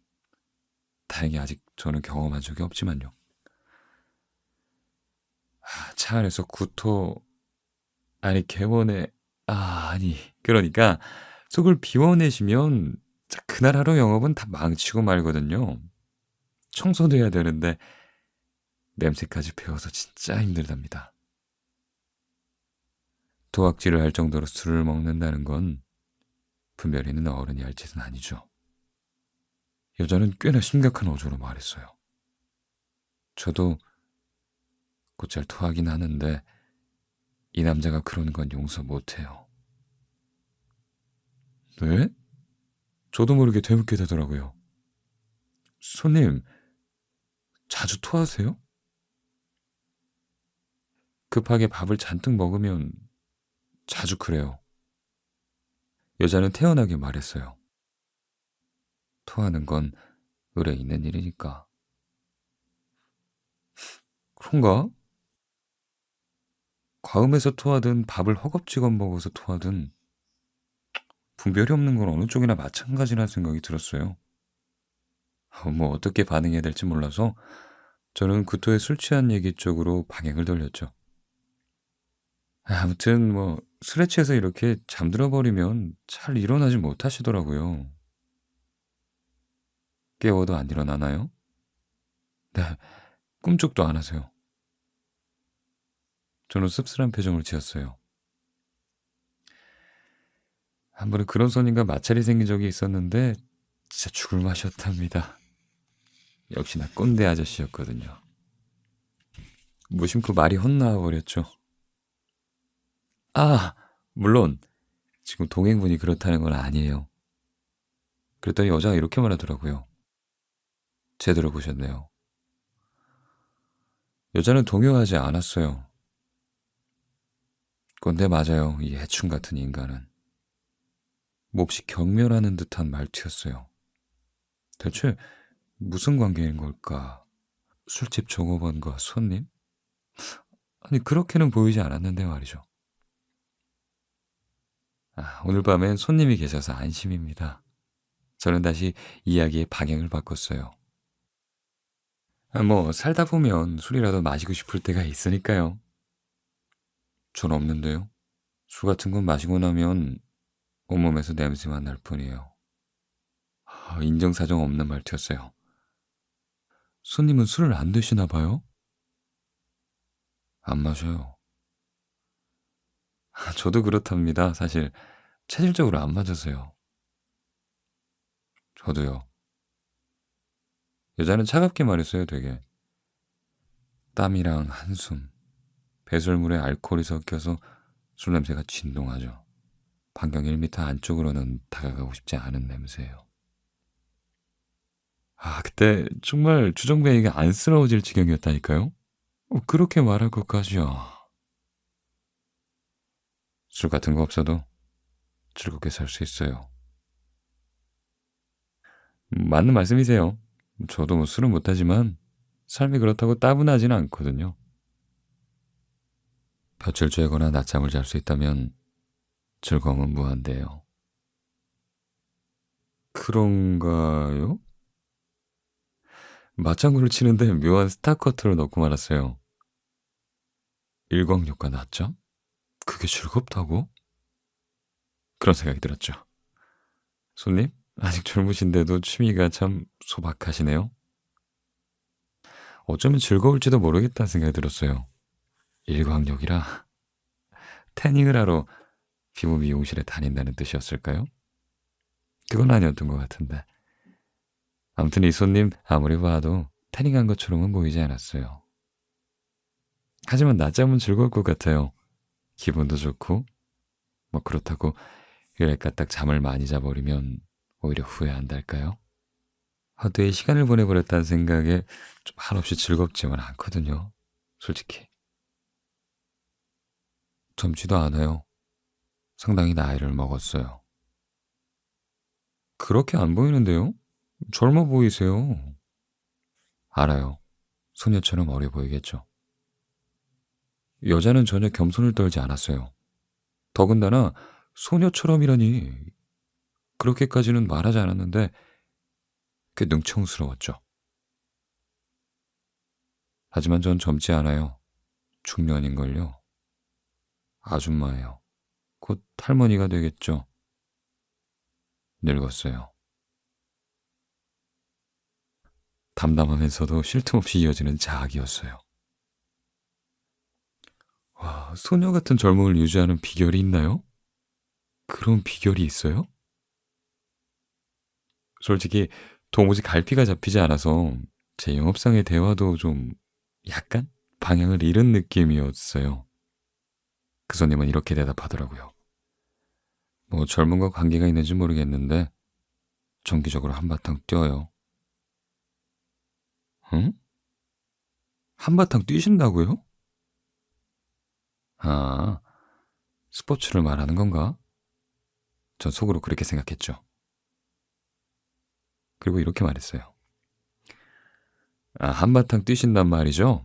다행히 아직 저는 경험한 적이 없지만요. 차 안에서 구토, 아니, 개원에, 아니, 그러니까 속을 비워내시면 그날 하루 영업은 다 망치고 말거든요. 청소도 해야 되는데 냄새까지 배워서 진짜 힘들답니다. 도학질을 할 정도로 술을 먹는다는 건 분별이는 어른이 할 짓은 아니죠. 여자는 꽤나 심각한 어조로 말했어요. 저도 곧잘 토하긴 하는데 이 남자가 그러는 건 용서 못해요. 네? 저도 모르게 되묻게 되더라고요. 손님, 자주 토하세요? 급하게 밥을 잔뜩 먹으면 자주 그래요. 여자는 태연하게 말했어요. 토하는 건 의뢰 있는 일이니까. 그런가? 과음해서 토하든 밥을 허겁지겁 먹어서 토하든 분별이 없는 건 어느 쪽이나 마찬가지라는 생각이 들었어요. 뭐 어떻게 반응해야 될지 몰라서 저는 구토에 술 취한 얘기 쪽으로 방향을 돌렸죠. 아무튼 뭐 술에 취해서 이렇게 잠들어 버리면 잘 일어나지 못하시더라고요. 깨워도 안 일어나나요? 네, 꿈쩍도 안 하세요. 저는 씁쓸한 표정을 지었어요. 한 번은 그런 손님과 마찰이 생긴 적이 있었는데 진짜 죽을 맛이었답니다. 역시나 꼰대 아저씨였거든요. 무심코 말이 헛나와 버렸죠. 아, 물론 지금 동행분이 그렇다는 건 아니에요. 그랬더니 여자가 이렇게 말하더라고요. 제대로 보셨네요. 여자는 동요하지 않았어요. 꼰대 맞아요, 이 해충 같은 인간은. 몹시 경멸하는 듯한 말투였어요. 대체 무슨 관계인 걸까? 술집 종업원과 손님? 아니, 그렇게는 보이지 않았는데 말이죠. 오늘 밤엔 손님이 계셔서 안심입니다. 저는 다시 이야기의 방향을 바꿨어요. 뭐 살다 보면 술이라도 마시고 싶을 때가 있으니까요. 전 없는데요. 술 같은 건 마시고 나면 온몸에서 냄새만 날 뿐이에요. 인정사정 없는 말투였어요. 손님은 술을 안 드시나 봐요? 안 마셔요. 저도 그렇답니다. 사실 체질적으로 안 맞아서요. 저도요. 여자는 차갑게 말했어요, 되게. 땀이랑 한숨, 배설물에 알코올이 섞여서 술 냄새가 진동하죠. 반경 1m 안쪽으로는 다가가고 싶지 않은 냄새예요. 그때 정말 주정뱅이가 안쓰러워질 지경이었다니까요. 그렇게 말할 것까지요. 술 같은 거 없어도 즐겁게 살 수 있어요. 맞는 말씀이세요. 저도 뭐 술은 못하지만 삶이 그렇다고 따분하지는 않거든요. 볕을 쬐거나 낮잠을 잘 수 있다면 즐거움은 무한대요. 그런가요? 맞장구를 치는데 묘한 스타커트를 넣고 말았어요. 일광욕과 낮잠? 그게 즐겁다고? 그런 생각이 들었죠. 손님? 아직 젊으신데도 취미가 참 소박하시네요. 어쩌면 즐거울지도 모르겠다는 생각이 들었어요. 일광욕이라 태닝을 하러 피부 미용실에 다닌다는 뜻이었을까요? 그건 아니었던 것 같은데. 아무튼 이 손님 아무리 봐도 태닝한 것처럼은 보이지 않았어요. 하지만 낮잠은 즐거울 것 같아요. 기분도 좋고 뭐 그렇다고 이래까딱 잠을 많이 자버리면 오히려 후회한달까요? 하루에 시간을 보내버렸다는 생각에 좀 한없이 즐겁지만 않거든요. 솔직히. 젊지도 않아요. 상당히 나이를 먹었어요. 그렇게 안 보이는데요? 젊어 보이세요. 알아요. 소녀처럼 어려 보이겠죠. 여자는 전혀 겸손을 떨지 않았어요. 더군다나 소녀처럼이라니 그렇게까지는 말하지 않았는데 꽤 능청스러웠죠. 하지만 전 젊지 않아요. 중년인걸요. 아줌마예요. 곧 할머니가 되겠죠. 늙었어요. 담담하면서도 쉴 틈 없이 이어지는 자학이었어요. 와, 소녀 같은 젊음을 유지하는 비결이 있나요? 그런 비결이 있어요? 솔직히 도무지 갈피가 잡히지 않아서 제 영업상의 대화도 좀 약간 방향을 잃은 느낌이었어요. 그 손님은 이렇게 대답하더라고요. 뭐 젊음과 관계가 있는지 모르겠는데 정기적으로 한바탕 뛰어요. 응? 한바탕 뛰신다고요? 아, 스포츠를 말하는 건가? 전 속으로 그렇게 생각했죠. 그리고 이렇게 말했어요. 한바탕 뛰신단 말이죠?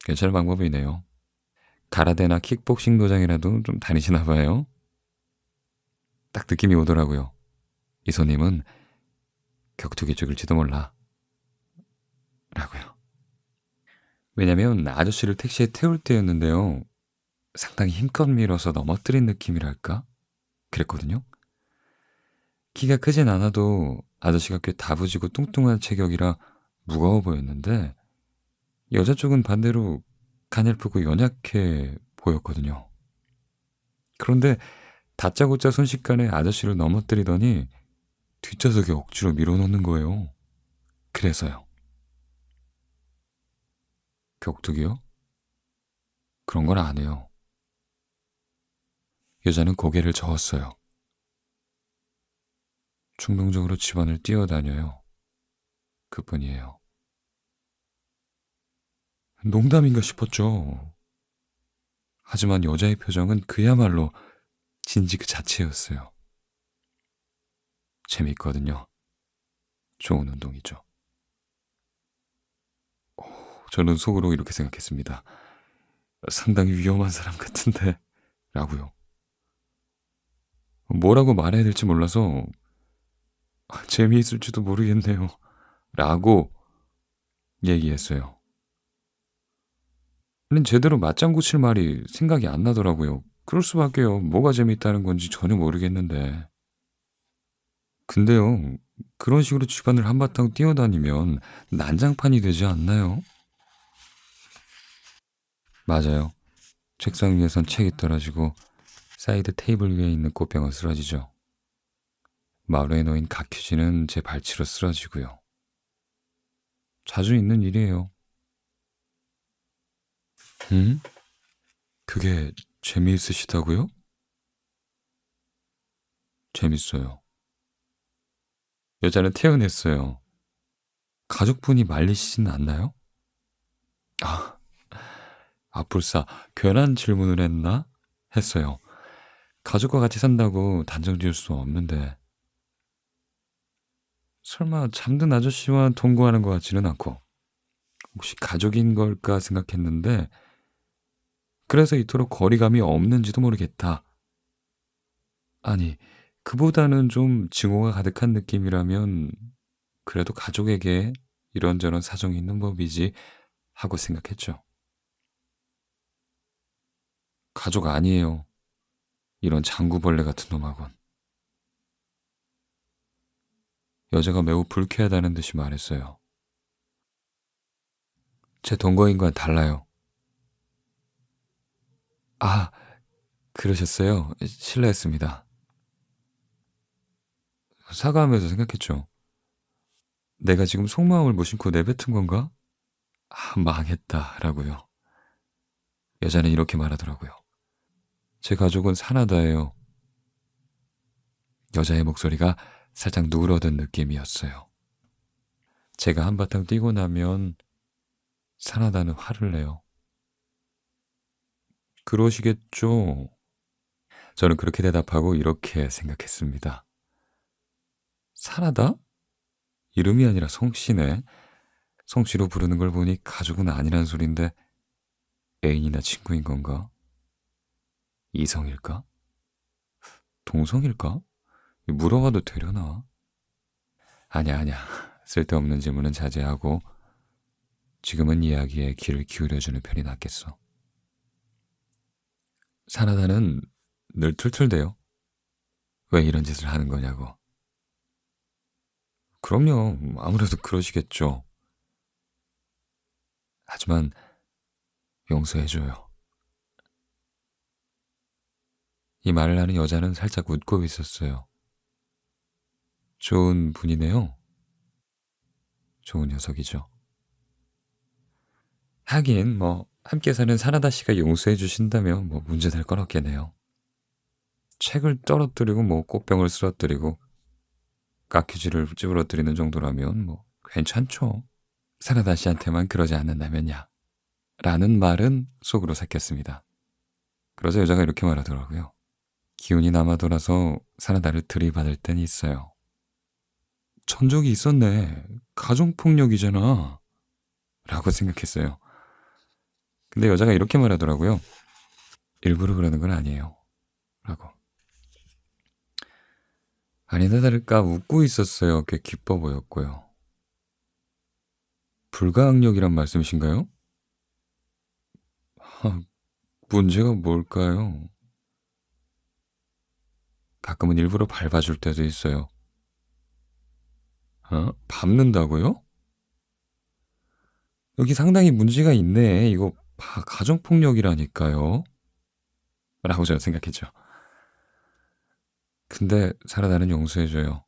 괜찮은 방법이네요. 가라데나 킥복싱 도장이라도 좀 다니시나 봐요. 딱 느낌이 오더라고요. 이 손님은 격투기 쪽일지도 몰라. 라고요. 왜냐면 아저씨를 택시에 태울 때였는데요. 상당히 힘껏 밀어서 넘어뜨린 느낌이랄까? 그랬거든요. 키가 크진 않아도 아저씨가 꽤 다부지고 뚱뚱한 체격이라 무거워 보였는데 여자 쪽은 반대로 가냘프고 연약해 보였거든요. 그런데 다짜고짜 순식간에 아저씨를 넘어뜨리더니 뒷좌석에 억지로 밀어넣는 거예요. 그래서요. 격투기요? 그런 건 안 해요. 여자는 고개를 저었어요. 충동적으로 집안을 뛰어다녀요. 그뿐이에요. 농담인가 싶었죠. 하지만 여자의 표정은 그야말로 진지 그 자체였어요. 재밌거든요. 좋은 운동이죠. 저는 속으로 이렇게 생각했습니다. 상당히 위험한 사람 같은데 라고요. 뭐라고 말해야 될지 몰라서 재미있을지도 모르겠네요 라고 얘기했어요. 제대로 맞장구 칠 말이 생각이 안 나더라고요. 그럴 수밖에요. 뭐가 재밌다는 건지 전혀 모르겠는데. 근데요, 그런 식으로 집안을 한바탕 뛰어다니면 난장판이 되지 않나요? 맞아요. 책상 위에선 책이 떨어지고 사이드 테이블 위에 있는 꽃병은 쓰러지죠. 마루에 놓인 각 휴지는 제 발치로 쓰러지고요. 자주 있는 일이에요. 그게 재미있으시다고요? 재밌어요. 여자는 태어냈어요. 가족분이 말리시진 않나요? 아, 불사 괜한 질문을 했나? 했어요. 가족과 같이 산다고 단정 지을 수 없는데. 설마 잠든 아저씨와 동거하는 것 같지는 않고 혹시 가족인 걸까 생각했는데 그래서 이토록 거리감이 없는지도 모르겠다. 아니, 그보다는 좀 증오가 가득한 느낌이라면 그래도 가족에게 이런저런 사정이 있는 법이지 하고 생각했죠. 가족 아니에요. 이런 장구벌레 같은 놈하곤. 여자가 매우 불쾌하다는 듯이 말했어요. 제 동거인과는 달라요. 아, 그러셨어요? 실례했습니다. 사과하면서 생각했죠. 내가 지금 속마음을 무심코 내뱉은 건가? 망했다라고요. 여자는 이렇게 말하더라고요. 제 가족은 사나다예요. 여자의 목소리가 살짝 누그러든 느낌이었어요. 제가 한바탕 뛰고 나면 사나다는 화를 내요. 그러시겠죠? 저는 그렇게 대답하고 이렇게 생각했습니다. 사나다? 이름이 아니라 성씨네. 성씨로 부르는 걸 보니 가족은 아니란 소린데 애인이나 친구인 건가? 이성일까? 동성일까? 물어봐도 되려나? 아냐. 쓸데없는 질문은 자제하고 지금은 이야기에 귀를 기울여주는 편이 낫겠어. 사나다는 늘 툴툴대요. 왜 이런 짓을 하는 거냐고. 그럼요. 아무래도 그러시겠죠. 하지만 용서해줘요. 이 말을 하는 여자는 살짝 웃고 있었어요. 좋은 분이네요. 좋은 녀석이죠. 하긴 함께 사는 사나다 씨가 용서해 주신다면 문제될 건 없겠네요. 책을 떨어뜨리고 꽃병을 쓰러뜨리고 깎이지를 찌부러뜨리는 정도라면 괜찮죠. 사나다 씨한테만 그러지 않는다면야. 라는 말은 속으로 삭혔습니다. 그러자 여자가 이렇게 말하더라고요. 기운이 남아 돌아서 사나다를 들이받을 땐 있어요. 전적이 있었네. 가정폭력이잖아. 라고 생각했어요. 근데 여자가 이렇게 말하더라고요. 일부러 그러는 건 아니에요. 라고. 아니나 다를까 웃고 있었어요. 꽤 기뻐 보였고요. 불가항력이란 말씀이신가요? 문제가 뭘까요? 가끔은 일부러 밟아줄 때도 있어요. 밟는다고요? 여기 상당히 문제가 있네. 이거 가정폭력이라니까요. 라고 저는 생각했죠. 근데 사라다는 용서해줘요.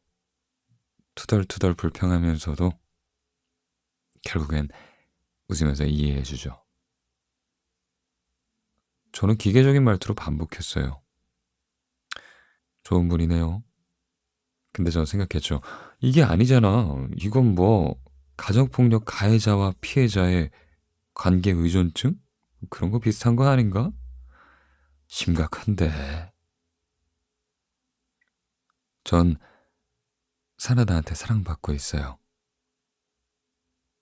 투덜투덜 불평하면서도 결국엔 웃으면서 이해해주죠. 저는 기계적인 말투로 반복했어요. 좋은 분이네요. 근데 저는 생각했죠. 이게 아니잖아. 이건 뭐 가정폭력 가해자와 피해자의 관계 의존증? 그런 거 비슷한 거 아닌가? 심각한데. 전 사나다한테 사랑받고 있어요.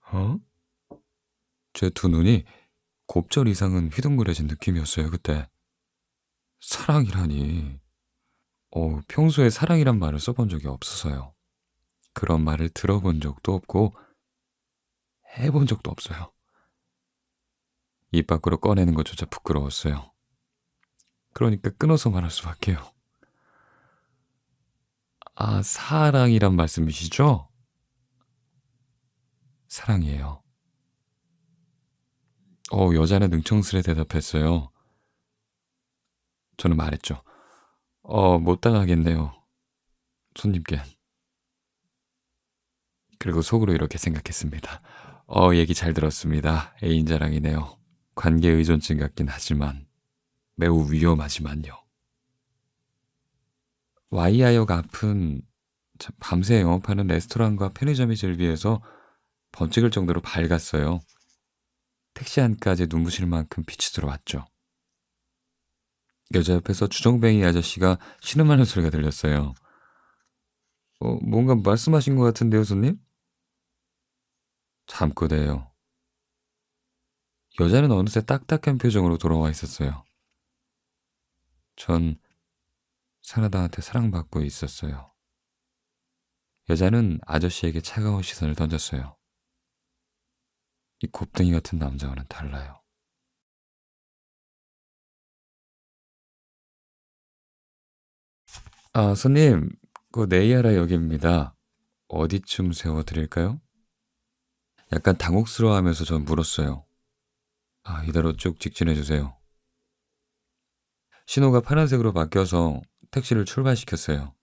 어? 제 두 눈이 곱절 이상은 휘둥그레진 느낌이었어요, 그때. 사랑이라니. 평소에 사랑이란 말을 써본 적이 없어서요. 그런 말을 들어본 적도 없고 해본 적도 없어요. 입 밖으로 꺼내는 것조차 부끄러웠어요. 그러니까 끊어서 말할 수밖에요. 아, 사랑이란 말씀이시죠? 사랑이에요. 여자는 능청스레 대답했어요. 저는 말했죠. 못 당하겠네요. 손님께. 그리고 속으로 이렇게 생각했습니다. 얘기 잘 들었습니다. 애인 자랑이네요. 관계 의존증 같긴 하지만 매우 위험하지만요. 와이아역 앞은 밤새 영업하는 레스토랑과 편의점이 즐비해서 번쩍일 정도로 밝았어요. 택시 안까지 눈부실 만큼 빛이 들어왔죠. 여자 옆에서 주정뱅이 아저씨가 신음하는 소리가 들렸어요. 뭔가 말씀하신 것 같은데요, 손님? 잠꼬대요. 여자는 어느새 딱딱한 표정으로 돌아와 있었어요. 전 사라다한테 사랑받고 있었어요. 여자는 아저씨에게 차가운 시선을 던졌어요. 이 곱등이 같은 남자와는 달라요. 아, 손님, 네이아라 역입니다. 어디쯤 세워드릴까요? 약간 당혹스러워하면서 전 물었어요. 아, 이대로 쭉 직진해주세요. 신호가 파란색으로 바뀌어서 택시를 출발시켰어요.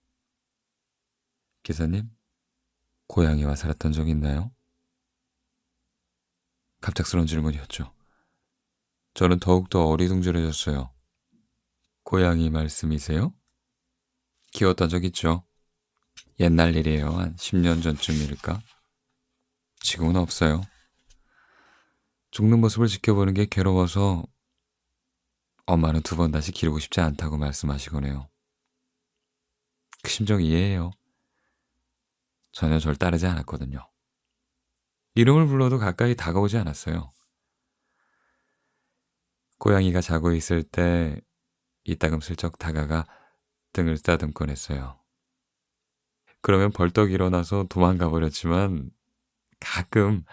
기사님, 고양이와 살았던 적 있나요? 갑작스러운 질문이었죠. 저는 더욱더 어리둥절해졌어요. 고양이 말씀이세요? 키웠던 적 있죠. 옛날 일이에요. 한 10년 전쯤일까? 지금은 없어요. 죽는 모습을 지켜보는 게 괴로워서 엄마는 두 번 다시 기르고 싶지 않다고 말씀하시곤 해요. 그 심정 이해해요. 전혀 절 따르지 않았거든요. 이름을 불러도 가까이 다가오지 않았어요. 고양이가 자고 있을 때 이따금 슬쩍 다가가 등을 쓰다듬곤 했어요. 그러면 벌떡 일어나서 도망가 버렸지만 가끔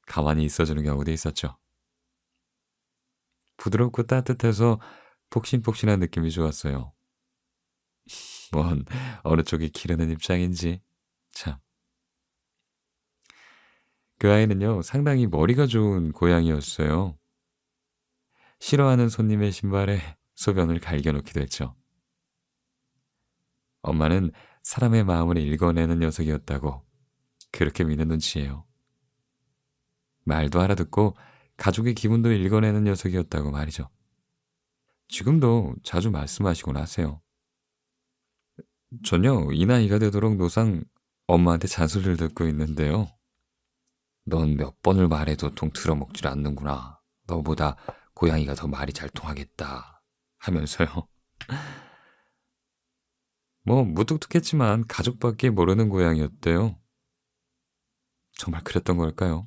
가만히 있어주는 경우도 있었죠. 부드럽고 따뜻해서 폭신폭신한 느낌이 좋았어요. 뭔 어느 쪽이 기르는 입장인지 참. 그 아이는요 상당히 머리가 좋은 고양이였어요. 싫어하는 손님의 신발에 소변을 갈겨놓기도 했죠. 엄마는 사람의 마음을 읽어내는 녀석이었다고 그렇게 믿는 눈치예요. 말도 알아듣고 가족의 기분도 읽어내는 녀석이었다고 말이죠. 지금도 자주 말씀하시곤 하세요. 전요, 이 나이가 되도록 노상 엄마한테 잔소리를 듣고 있는데요. 넌 몇 번을 말해도 통 들어먹질 않는구나. 너보다 고양이가 더 말이 잘 통하겠다. 하면서요. 뭐 무뚝뚝했지만 가족밖에 모르는 고양이였대요. 정말 그랬던 걸까요?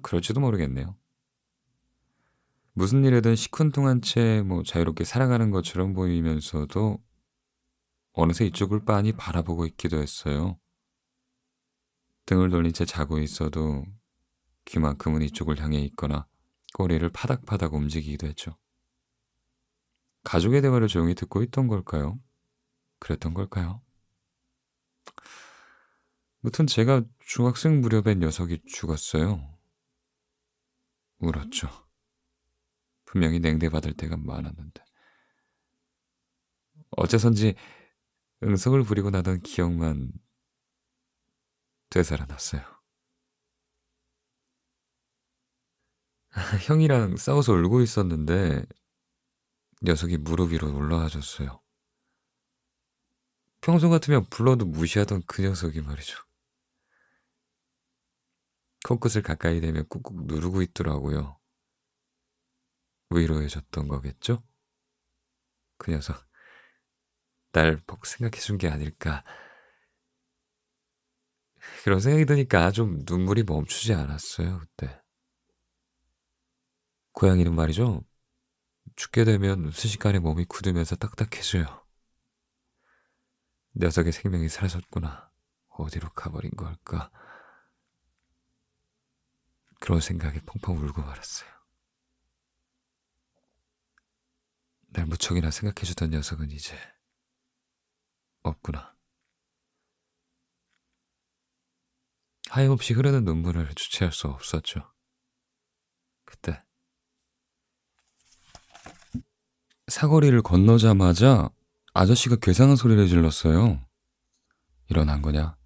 그럴지도 모르겠네요. 무슨 일에든 시큰둥한 채 자유롭게 살아가는 것처럼 보이면서도 어느새 이쪽을 빤히 바라보고 있기도 했어요. 등을 돌린 채 자고 있어도 귀만큼은 이쪽을 향해 있거나 꼬리를 파닥파닥 움직이기도 했죠. 가족의 대화를 조용히 듣고 있던 걸까요? 그랬던 걸까요? 무튼 제가 중학생 무렵에 녀석이 죽었어요. 울었죠. 분명히 냉대받을 때가 많았는데. 어째선지 응석을 부리고 나던 기억만 되살아났어요. 형이랑 싸워서 울고 있었는데 녀석이 무릎 위로 올라와 줬어요. 평소 같으면 불러도 무시하던 그 녀석이 말이죠. 코끝을 가까이 대며 꾹꾹 누르고 있더라고요. 위로해줬던 거겠죠? 그 녀석 날 보고 생각해준 게 아닐까. 그런 생각이 드니까 좀 눈물이 멈추지 않았어요. 그때. 고양이는 말이죠. 춥게 되면 순식간에 몸이 굳으면서 딱딱해져요. 녀석의 생명이 사라졌구나. 어디로 가버린 걸까? 그런 생각에 펑펑 울고 말았어요. 날 무척이나 생각해주던 녀석은 이제 없구나. 하염없이 흐르는 눈물을 주체할 수 없었죠. 그때 사거리를 건너자마자 아저씨가 괴상한 소리를 질렀어요. 일어난 거냐?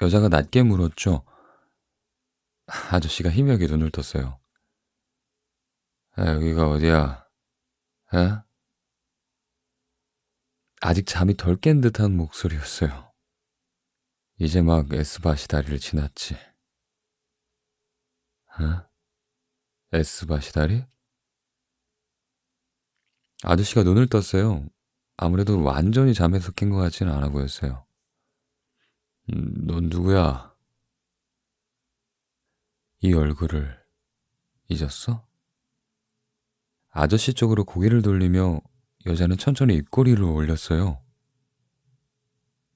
여자가 낮게 물었죠. 아저씨가 희미하게 눈을 떴어요. 여기가 어디야? 에? 아직 잠이 덜 깬 듯한 목소리였어요. 이제 막 S바시 다리를 지났지. S바시 다리? 아저씨가 눈을 떴어요. 아무래도 완전히 잠에서 깬 것 같지는 않아 보였어요. 넌 누구야? 이 얼굴을 잊었어? 아저씨 쪽으로 고개를 돌리며 여자는 천천히 입꼬리를 올렸어요.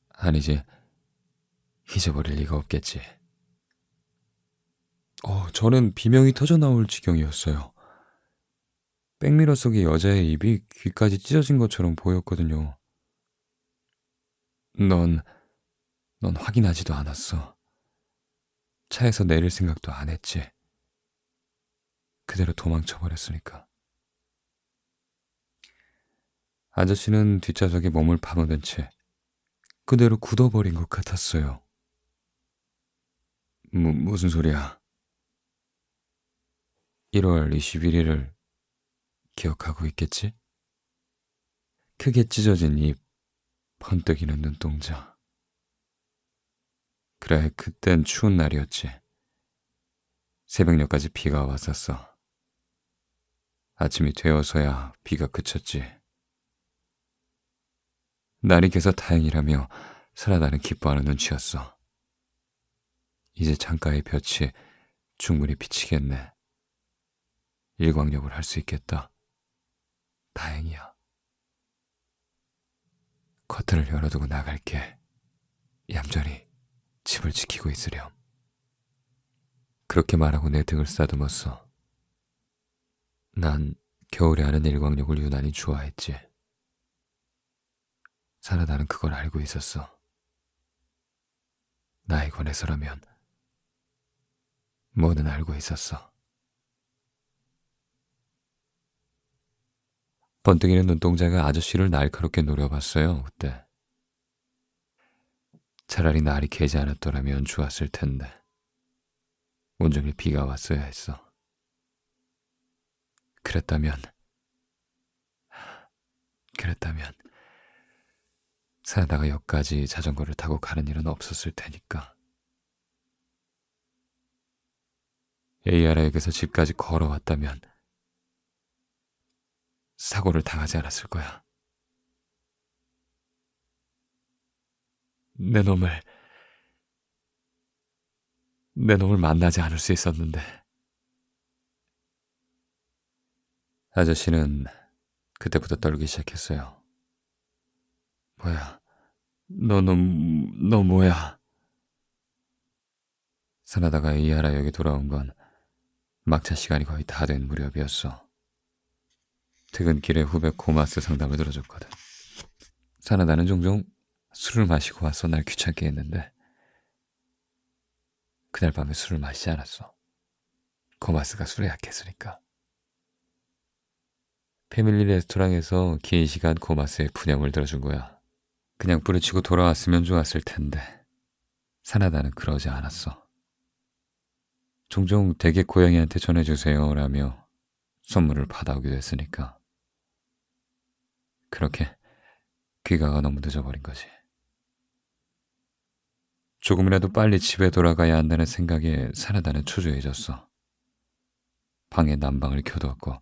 아니지, 잊어버릴 리가 없겠지. 저는 비명이 터져나올 지경이었어요. 백미러 속의 여자의 입이 귀까지 찢어진 것처럼 보였거든요. 넌 확인하지도 않았어. 차에서 내릴 생각도 안 했지. 그대로 도망쳐버렸으니까. 아저씨는 뒷좌석에 몸을 파묻은 채 그대로 굳어버린 것 같았어요. 무슨 소리야? 1월 21일을 기억하고 있겠지? 크게 찢어진 입, 번뜩이는 눈동자. 그래, 그땐 추운 날이었지. 새벽녘까지 비가 왔었어. 아침이 되어서야 비가 그쳤지. 날이 개서 다행이라며 살아나는 기뻐하는 눈치였어. 이제 창가의 볕이 충분히 비치겠네. 일광욕을 할 수 있겠다. 다행이야. 커튼을 열어두고 나갈게. 얌전히 집을 지키고 있으렴. 그렇게 말하고 내 등을 쓰다듬었어. 난 겨울에 하는 일광욕을 유난히 좋아했지. 살아나는 그걸 알고 있었어. 나에 관해서라면 뭐는 알고 있었어. 번뜩이는 눈동자가 아저씨를 날카롭게 노려봤어요. 그때 차라리 날이 개지 않았더라면 좋았을 텐데 온종일 비가 왔어야 했어. 그랬다면 살다가 역까지 자전거를 타고 가는 일은 없었을 테니까. AR에게서 집까지 걸어왔다면 사고를 당하지 않았을 거야. 내 놈을 만나지 않을 수 있었는데. 아저씨는 그때부터 떨기 시작했어요. 뭐야? 너 뭐야? 사나다가 이하라역에 돌아온 건 막차 시간이 거의 다 된 무렵이었어. 퇴근길에 후배 고마스 상담을 들어줬거든. 사나다는 종종 술을 마시고 와서 날 귀찮게 했는데 그날 밤에 술을 마시지 않았어. 고마스가 술에 약했으니까. 패밀리 레스토랑에서 긴 시간 고마스의 푸념을 들어준 거야. 그냥 뿌리치고 돌아왔으면 좋았을 텐데 사나다는 그러지 않았어. 종종 댁의 고양이한테 전해주세요 라며 선물을 받아오기도 했으니까. 그렇게 귀가가 너무 늦어버린 거지. 조금이라도 빨리 집에 돌아가야 한다는 생각에 사나다는 초조해졌어. 방에 난방을 켜두었고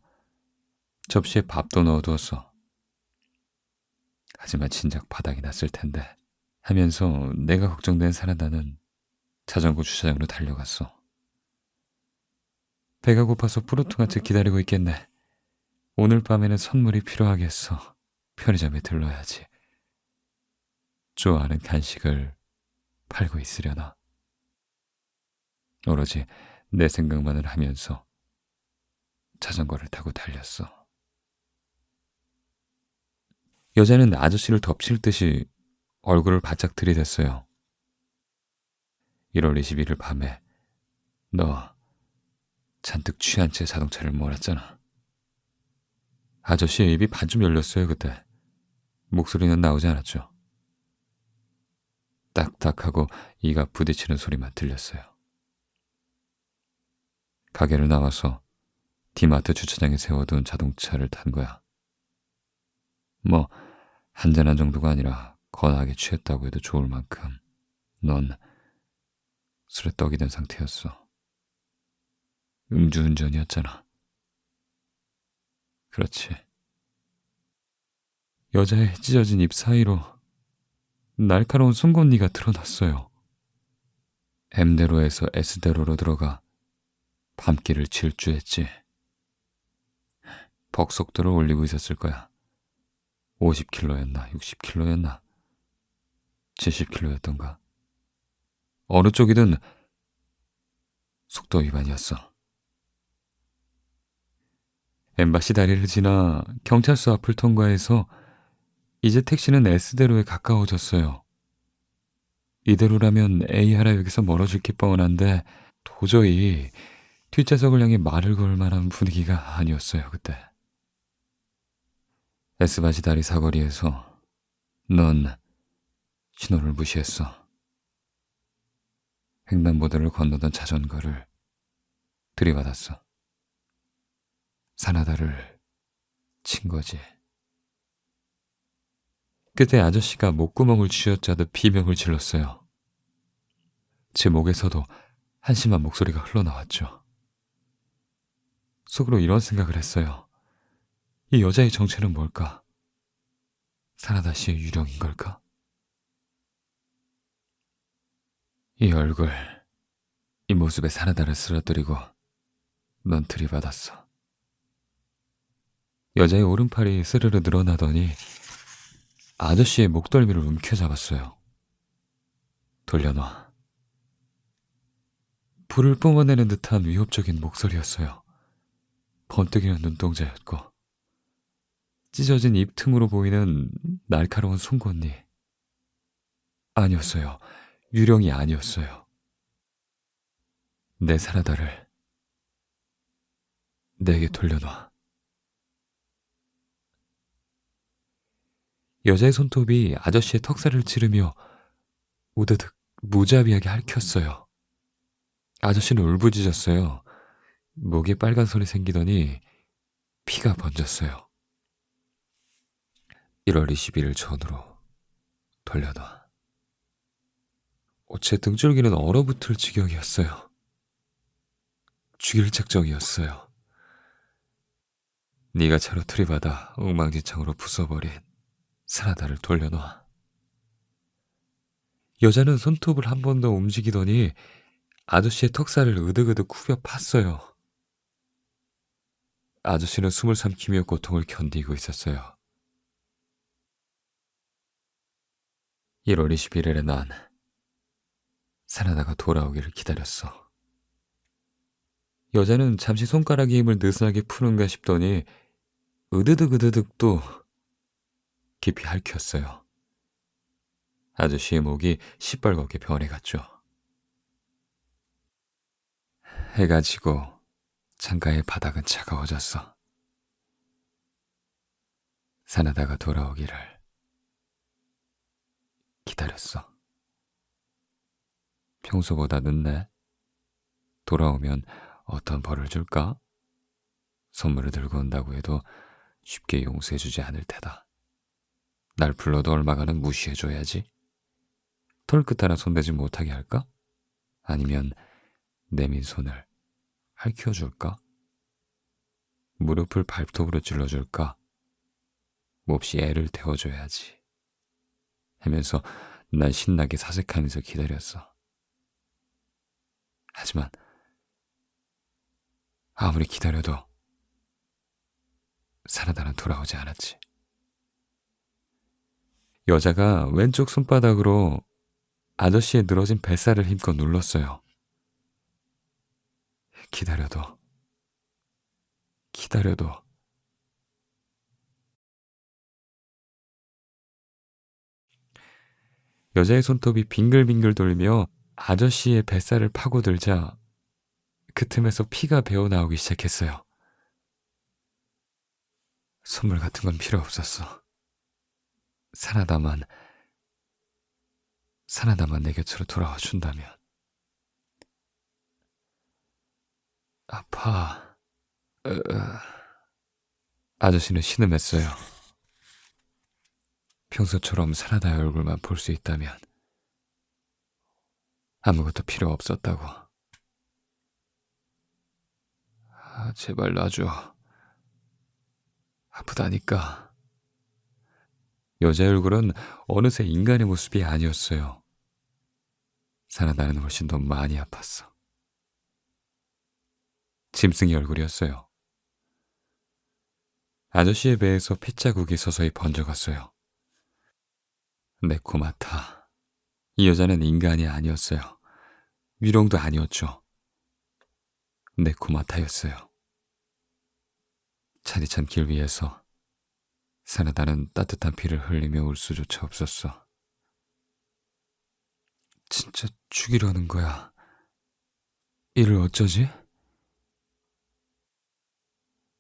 접시에 밥도 넣어두었어. 하지만 진작 바닥이 났을 텐데 하면서 내가 걱정된 사나다는 자전거 주차장으로 달려갔어. 배가 고파서 푸르퉁한 채 기다리고 있겠네. 오늘 밤에는 선물이 필요하겠어. 편의점에 들러야지. 좋아하는 간식을 팔고 있으려나. 오로지 내 생각만을 하면서 자전거를 타고 달렸어. 여자는 아저씨를 덮칠 듯이 얼굴을 바짝 들이댔어요. 1월 21일 밤에 너 잔뜩 취한 채 자동차를 몰았잖아. 아저씨의 입이 반쯤 열렸어요, 그때. 목소리는 나오지 않았죠. 딱딱하고 이가 부딪히는 소리만 들렸어요. 가게를 나와서 디마트 주차장에 세워둔 자동차를 탄 거야. 뭐 한잔한 정도가 아니라 거나하게 취했다고 해도 좋을 만큼 넌 술에 떡이 된 상태였어. 음주운전이었잖아. 그렇지. 여자의 찢어진 입 사이로 날카로운 송곳니가 드러났어요. M대로에서 S대로로 들어가 밤길을 질주했지. 벅속도를 올리고 있었을 거야. 50km였나 60km였나 70km였던가. 어느 쪽이든 속도 위반이었어. 엠바시 다리를 지나 경찰서 앞을 통과해서 이제 택시는 S대로에 가까워졌어요. 이대로라면 A하라역에서 멀어질 게 뻔한데 도저히 뒷좌석을 향해 말을 걸 만한 분위기가 아니었어요, 그때. S바시 다리 사거리에서 넌 신호를 무시했어. 횡단보도를 건너던 자전거를 들이받았어. 사나다를 친 거지. 그때 아저씨가 목구멍을 쥐어짜듯 비명을 질렀어요. 제 목에서도 한심한 목소리가 흘러나왔죠. 속으로 이런 생각을 했어요. 이 여자의 정체는 뭘까? 사나다 씨의 유령인 걸까? 이 얼굴, 이 모습에 사나다를 쓰러뜨리고 넌 들이받았어. 여자의 오른팔이 스르르 늘어나더니 아저씨의 목덜미를 움켜잡았어요. 돌려놔. 불을 뿜어내는 듯한 위협적인 목소리였어요. 번뜩이는 눈동자였고 찢어진 입 틈으로 보이는 날카로운 송곳니. 아니었어요. 유령이 아니었어요. 내 사나다를 내게 돌려놔. 여자의 손톱이 아저씨의 턱살을 찌르며 우드득 무자비하게 핥혔어요. 아저씨는 울부짖었어요. 목에 빨간 선이 생기더니 피가 번졌어요. 1월 21일 전으로 돌려놔. 제 등줄기는 얼어붙을 지경이었어요. 죽일 작정이었어요. 네가 차로 들이받아 엉망진창으로 부숴버린 사나다를 돌려놔. 여자는 손톱을 한 번 더 움직이더니 아저씨의 턱살을 으득으득 후벼 팠어요. 아저씨는 숨을 삼키며 고통을 견디고 있었어요. 1월 21일에 난 사나다가 돌아오기를 기다렸어. 여자는 잠시 손가락의 힘을 느슨하게 푸는가 싶더니 으드득 으드득 또 깊이 핥혔어요. 아저씨의 목이 시뻘겋게 변해갔죠. 해가 지고 창가의 바닥은 차가워졌어. 사나다가 돌아오기를 기다렸어. 평소보다 늦네. 돌아오면 어떤 벌을 줄까? 선물을 들고 온다고 해도 쉽게 용서해주지 않을 테다. 날 불러도 얼마간은 무시해줘야지. 털끝 하나 손대지 못하게 할까? 아니면 내민 손을 할퀴어줄까? 무릎을 발톱으로 찔러줄까? 몹시 애를 태워줘야지. 하면서 난 신나게 사색하면서 기다렸어. 하지만 아무리 기다려도 사나다는 돌아오지 않았지. 여자가 왼쪽 손바닥으로 아저씨의 늘어진 뱃살을 힘껏 눌렀어요. 기다려도 여자의 손톱이 빙글빙글 돌며 아저씨의 뱃살을 파고들자 그 틈에서 피가 배어나오기 시작했어요. 선물 같은 건 필요 없었어. 사나다만 내 곁으로 돌아와 준다면. 아파. 아저씨는 신음했어요. 평소처럼 사나다의 얼굴만 볼 수 있다면 아무것도 필요 없었다고. 제발 놔줘. 아프다니까. 여자의 얼굴은 어느새 인간의 모습이 아니었어요. 사나다는 훨씬 더 많이 아팠어. 짐승의 얼굴이었어요. 아저씨의 배에서 핏자국이 서서히 번져갔어요. 네코마타. 이 여자는 인간이 아니었어요. 유령도 아니었죠. 네코마타였어요. 차디찬 길 위에서 사나다는 따뜻한 피를 흘리며 울 수조차 없었어. 진짜 죽이려는 거야. 이를 어쩌지?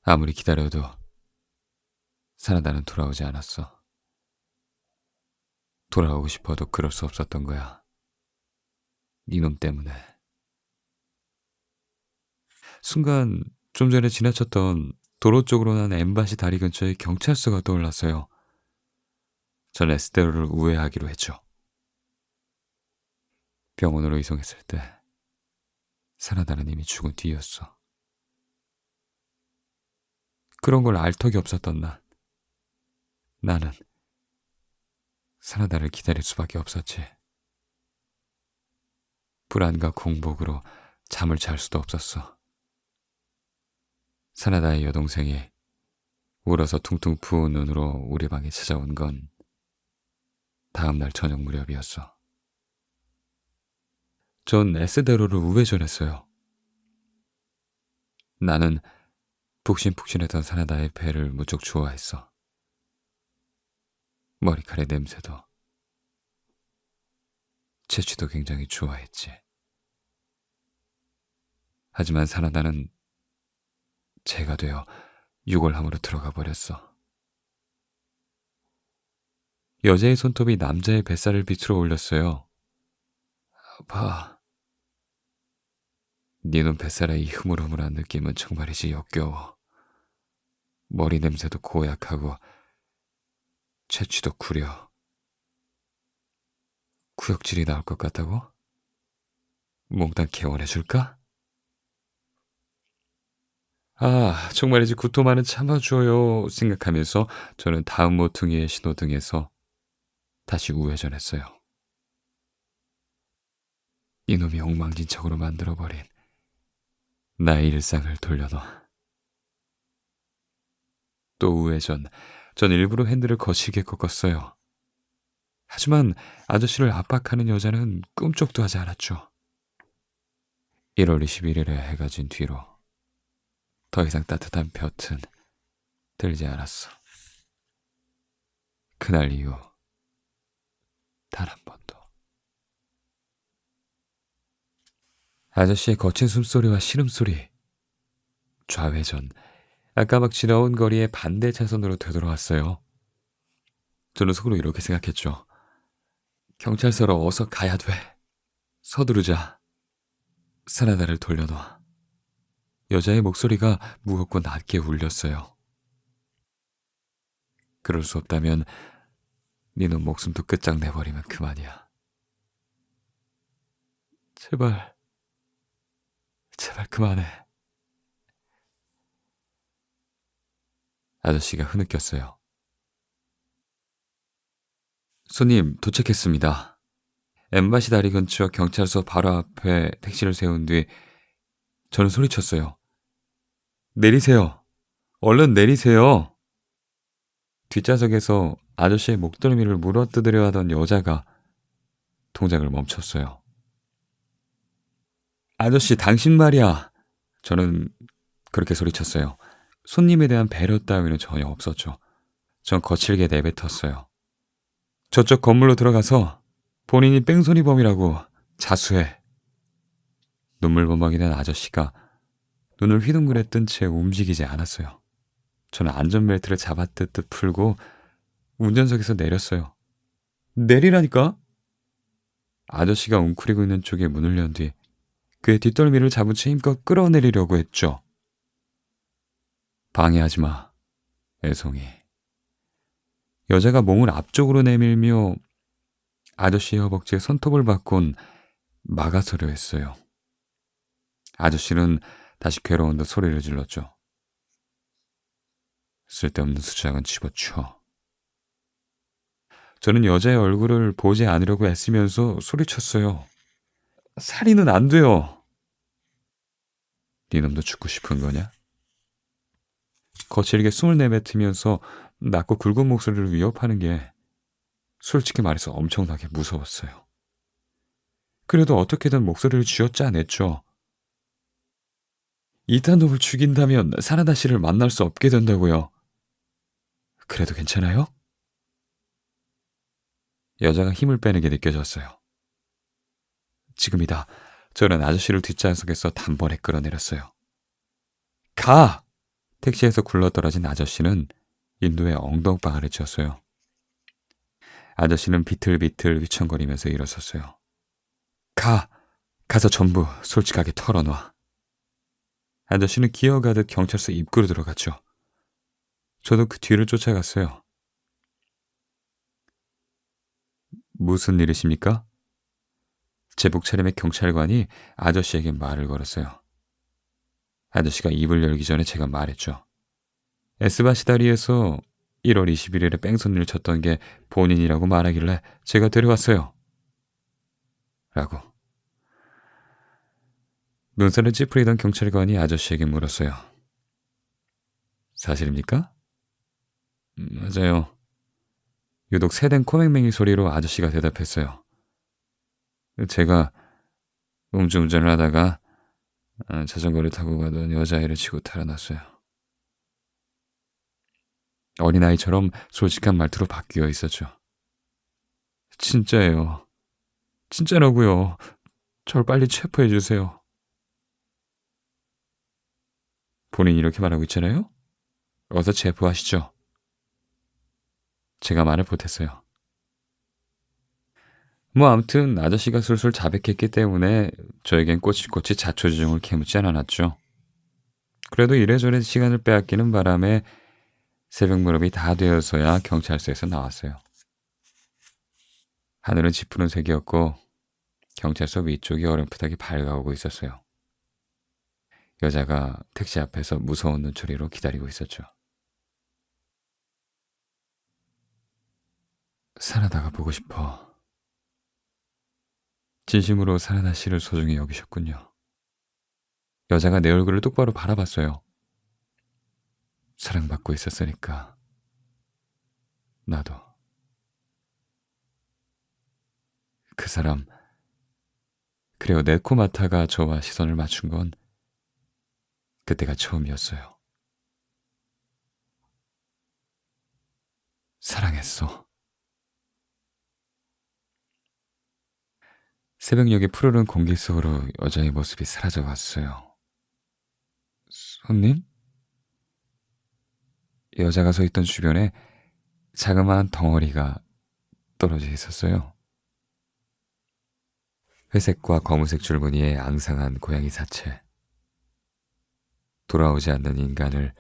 아무리 기다려도 사나다는 돌아오지 않았어. 돌아오고 싶어도 그럴 수 없었던 거야. 니놈 때문에. 순간 좀 전에 지나쳤던 도로 쪽으로 난 엠바시 다리 근처에 경찰서가 떠올랐어요. 전 에스테로를 우회하기로 했죠. 병원으로 이송했을 때 사나다는 이미 죽은 뒤였어. 그런 걸 알 턱이 없었던 나는 사나다를 기다릴 수밖에 없었지. 불안과 공복으로 잠을 잘 수도 없었어. 사나다의 여동생이 울어서 퉁퉁 부은 눈으로 우리 방에 찾아온 건 다음 날 저녁 무렵이었어. 전 에스데로를 우회전했어요. 나는 푹신푹신했던 사나다의 배를 무척 좋아했어. 머리카락 냄새도, 채취도 굉장히 좋아했지. 하지만 사나다는 재가 되어 유골함으로 들어가 버렸어. 여자의 손톱이 남자의 뱃살을 비틀어 올렸어요. 봐. 니놈 뱃살의 이 흐물흐물한 느낌은 정말이지 역겨워. 머리 냄새도 고약하고 채취도 구려. 구역질이 나올 것 같다고? 몽땅 개원해줄까? 정말이지 구토만은 참아줘요 생각하면서 저는 다음 모퉁이의 신호등에서 다시 우회전했어요. 이놈이 엉망진창으로 만들어버린 나의 일상을 돌려놔. 또 우회전. 전 일부러 핸들을 거칠게 꺾었어요. 하지만 아저씨를 압박하는 여자는 꿈쩍도 하지 않았죠. 1월 21일에 해가 진 뒤로 더 이상 따뜻한 볕은 들지 않았어. 그날 이후 단 한 번도. 아저씨의 거친 숨소리와 신음소리, 좌회전. 아까 막 지나온 거리의 반대 차선으로 되돌아왔어요. 저는 속으로 이렇게 생각했죠. 경찰서로 어서 가야 돼. 서두르자. 사나다를 돌려놔. 여자의 목소리가 무겁고 낮게 울렸어요. 그럴 수 없다면 니는 목숨도 끝장내버리면 그만이야. 제발, 제발 그만해. 아저씨가 흐느꼈어요. 손님, 도착했습니다. 엠바시 다리 근처 경찰서 바로 앞에 택시를 세운 뒤 저는 소리쳤어요. 내리세요. 얼른 내리세요. 뒷좌석에서 아저씨의 목덜미를 물어뜯으려 하던 여자가 동작을 멈췄어요. 아저씨, 당신 말이야. 저는 그렇게 소리쳤어요. 손님에 대한 배려 따위는 전혀 없었죠. 전 거칠게 내뱉었어요. 저쪽 건물로 들어가서 본인이 뺑소니범이라고 자수해. 눈물범벅이 된 아저씨가 눈을 휘둥그레 뜬 채 움직이지 않았어요. 저는 안전벨트를 잡아뜯듯 풀고 운전석에서 내렸어요. 내리라니까? 아저씨가 웅크리고 있는 쪽에 문을 연 뒤 그의 뒷덜미를 잡은 채 힘껏 끌어내리려고 했죠. 방해하지 마, 애송이. 여자가 몸을 앞쪽으로 내밀며 아저씨의 허벅지에 손톱을 받곤 막아서려 했어요. 아저씨는 다시 괴로운 듯 소리를 질렀죠. 쓸데없는 수작은 집어치워. 저는 여자의 얼굴을 보지 않으려고 애쓰면서 소리쳤어요. 살인은 안 돼요. 네 놈도 죽고 싶은 거냐? 거칠게 숨을 내뱉으면서 낮고 굵은 목소리를 위협하는 게 솔직히 말해서 엄청나게 무서웠어요. 그래도 어떻게든 목소리를 쥐어짜냈죠. 이딴 놈을 죽인다면 사나다 씨를 만날 수 없게 된다고요. 그래도 괜찮아요? 여자가 힘을 빼는 게 느껴졌어요. 지금이다. 저는 아저씨를 뒷좌석에서 단번에 끌어내렸어요. 가! 택시에서 굴러떨어진 아저씨는 인도에 엉덩방아를 쥐었어요. 아저씨는 비틀비틀 휘청거리면서 일어섰어요. 가서 전부 솔직하게 털어놔. 아저씨는 기어가듯 경찰서 입구로 들어갔죠. 저도 그 뒤를 쫓아갔어요. 무슨 일이십니까? 제복 차림의 경찰관이 아저씨에게 말을 걸었어요. 아저씨가 입을 열기 전에 제가 말했죠. 에스바시 다리에서 1월 21일에 뺑소니를 쳤던 게 본인이라고 말하길래 제가 데려왔어요. 라고. 눈살을 찌푸리던 경찰관이 아저씨에게 물었어요. 사실입니까? 맞아요. 유독 새된 코맹맹이 소리로 아저씨가 대답했어요. 제가 음주운전을 하다가 자전거를 타고 가던 여자애를 치고 달아났어요. 어린아이처럼 솔직한 말투로 바뀌어 있었죠. 진짜예요. 진짜라고요. 절 빨리 체포해 주세요. 본인이 이렇게 말하고 있잖아요. 어서 체포하시죠. 제가 말을 못했어요. 뭐 아무튼 아저씨가 술술 자백했기 때문에 저에겐 꼬치꼬치 자초지종을 캐묻지 않았죠. 그래도 이래저래 시간을 빼앗기는 바람에 새벽 무렵이 다 되어서야 경찰서에서 나왔어요. 하늘은 짙푸른색이었고 경찰서 위쪽이 어렴풋하게 밝아오고 있었어요. 여자가 택시 앞에서 무서운 눈초리로 기다리고 있었죠. 사나다가 보고 싶어. 진심으로 사나다 씨를 소중히 여기셨군요. 여자가 내 얼굴을 똑바로 바라봤어요. 사랑받고 있었으니까. 나도. 그 사람, 그리고 네코마타가 저와 시선을 맞춘 건 그때가 처음이었어요. 사랑했어. 새벽녘의 푸르른 공기 속으로 여자의 모습이 사라져갔어요. 손님? 여자가 서 있던 주변에 자그마한 덩어리가 떨어져 있었어요. 회색과 검은색 줄무늬의 앙상한 고양이 사체. 돌아오지 않는 인간을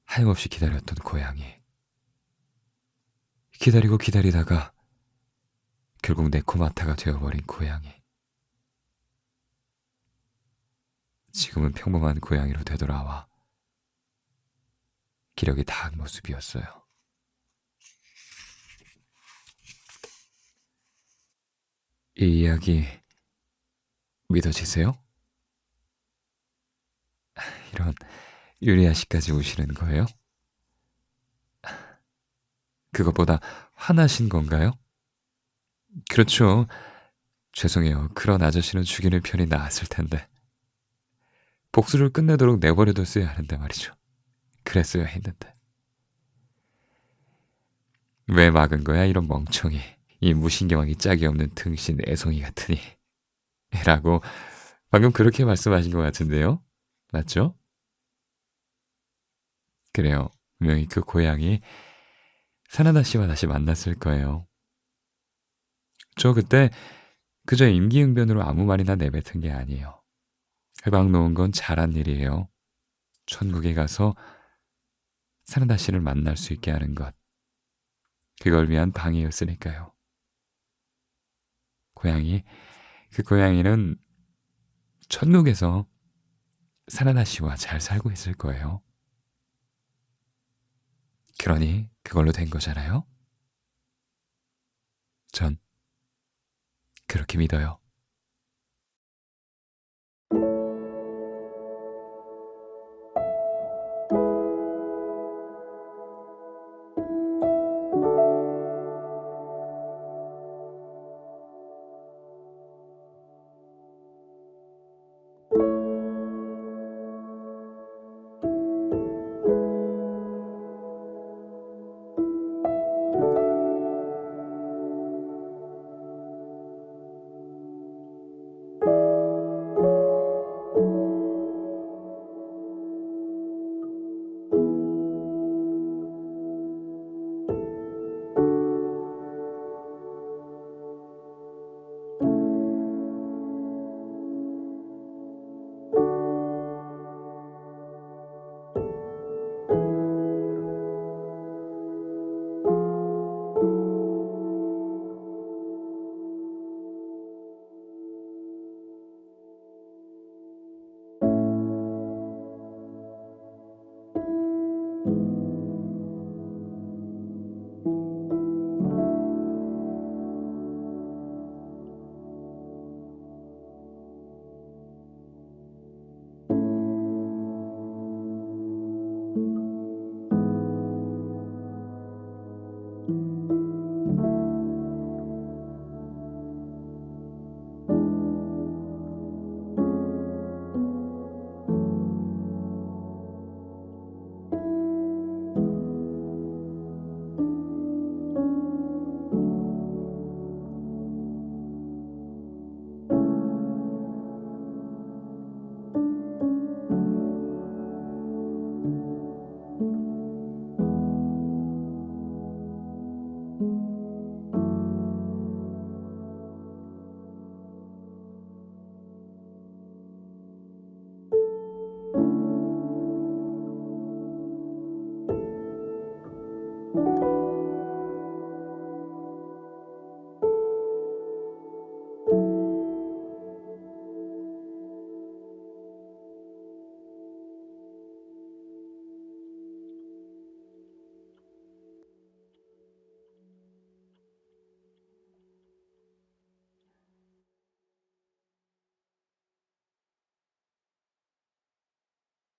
하염없이 기다렸던 고양이. 기다리고 기다리다가 결국 네코마타가 되어버린 고양이. 지금은 평범한 고양이로 되돌아와 기력이 다한 모습이었어요. 이 이야기 믿어지세요? 이런 유리아 씨까지 우시는 거예요? 그것보다 화나신 건가요? 그렇죠. 죄송해요. 그런 아저씨는 죽이는 편이 나았을 텐데. 복수를 끝내도록 내버려뒀어야 하는데 말이죠. 그랬어야 했는데. 왜 막은 거야, 이런 멍청이. 이 무신경하기 짝이 없는 등신 애송이 같으니. 라고 방금 그렇게 말씀하신 것 같은데요? 맞죠? 그래요. 분명히 그 고양이 사나다 씨와 다시 만났을 거예요. 저 그때 그저 임기응변으로 아무 말이나 내뱉은 게 아니에요. 해방 놓은 건 잘한 일이에요. 천국에 가서 사나다 씨를 만날 수 있게 하는 것. 그걸 위한 방해였으니까요. 그 고양이는 천국에서 사나다 씨와 잘 살고 있을 거예요. 그러니 그걸로 된 거잖아요. 전 그렇게 믿어요.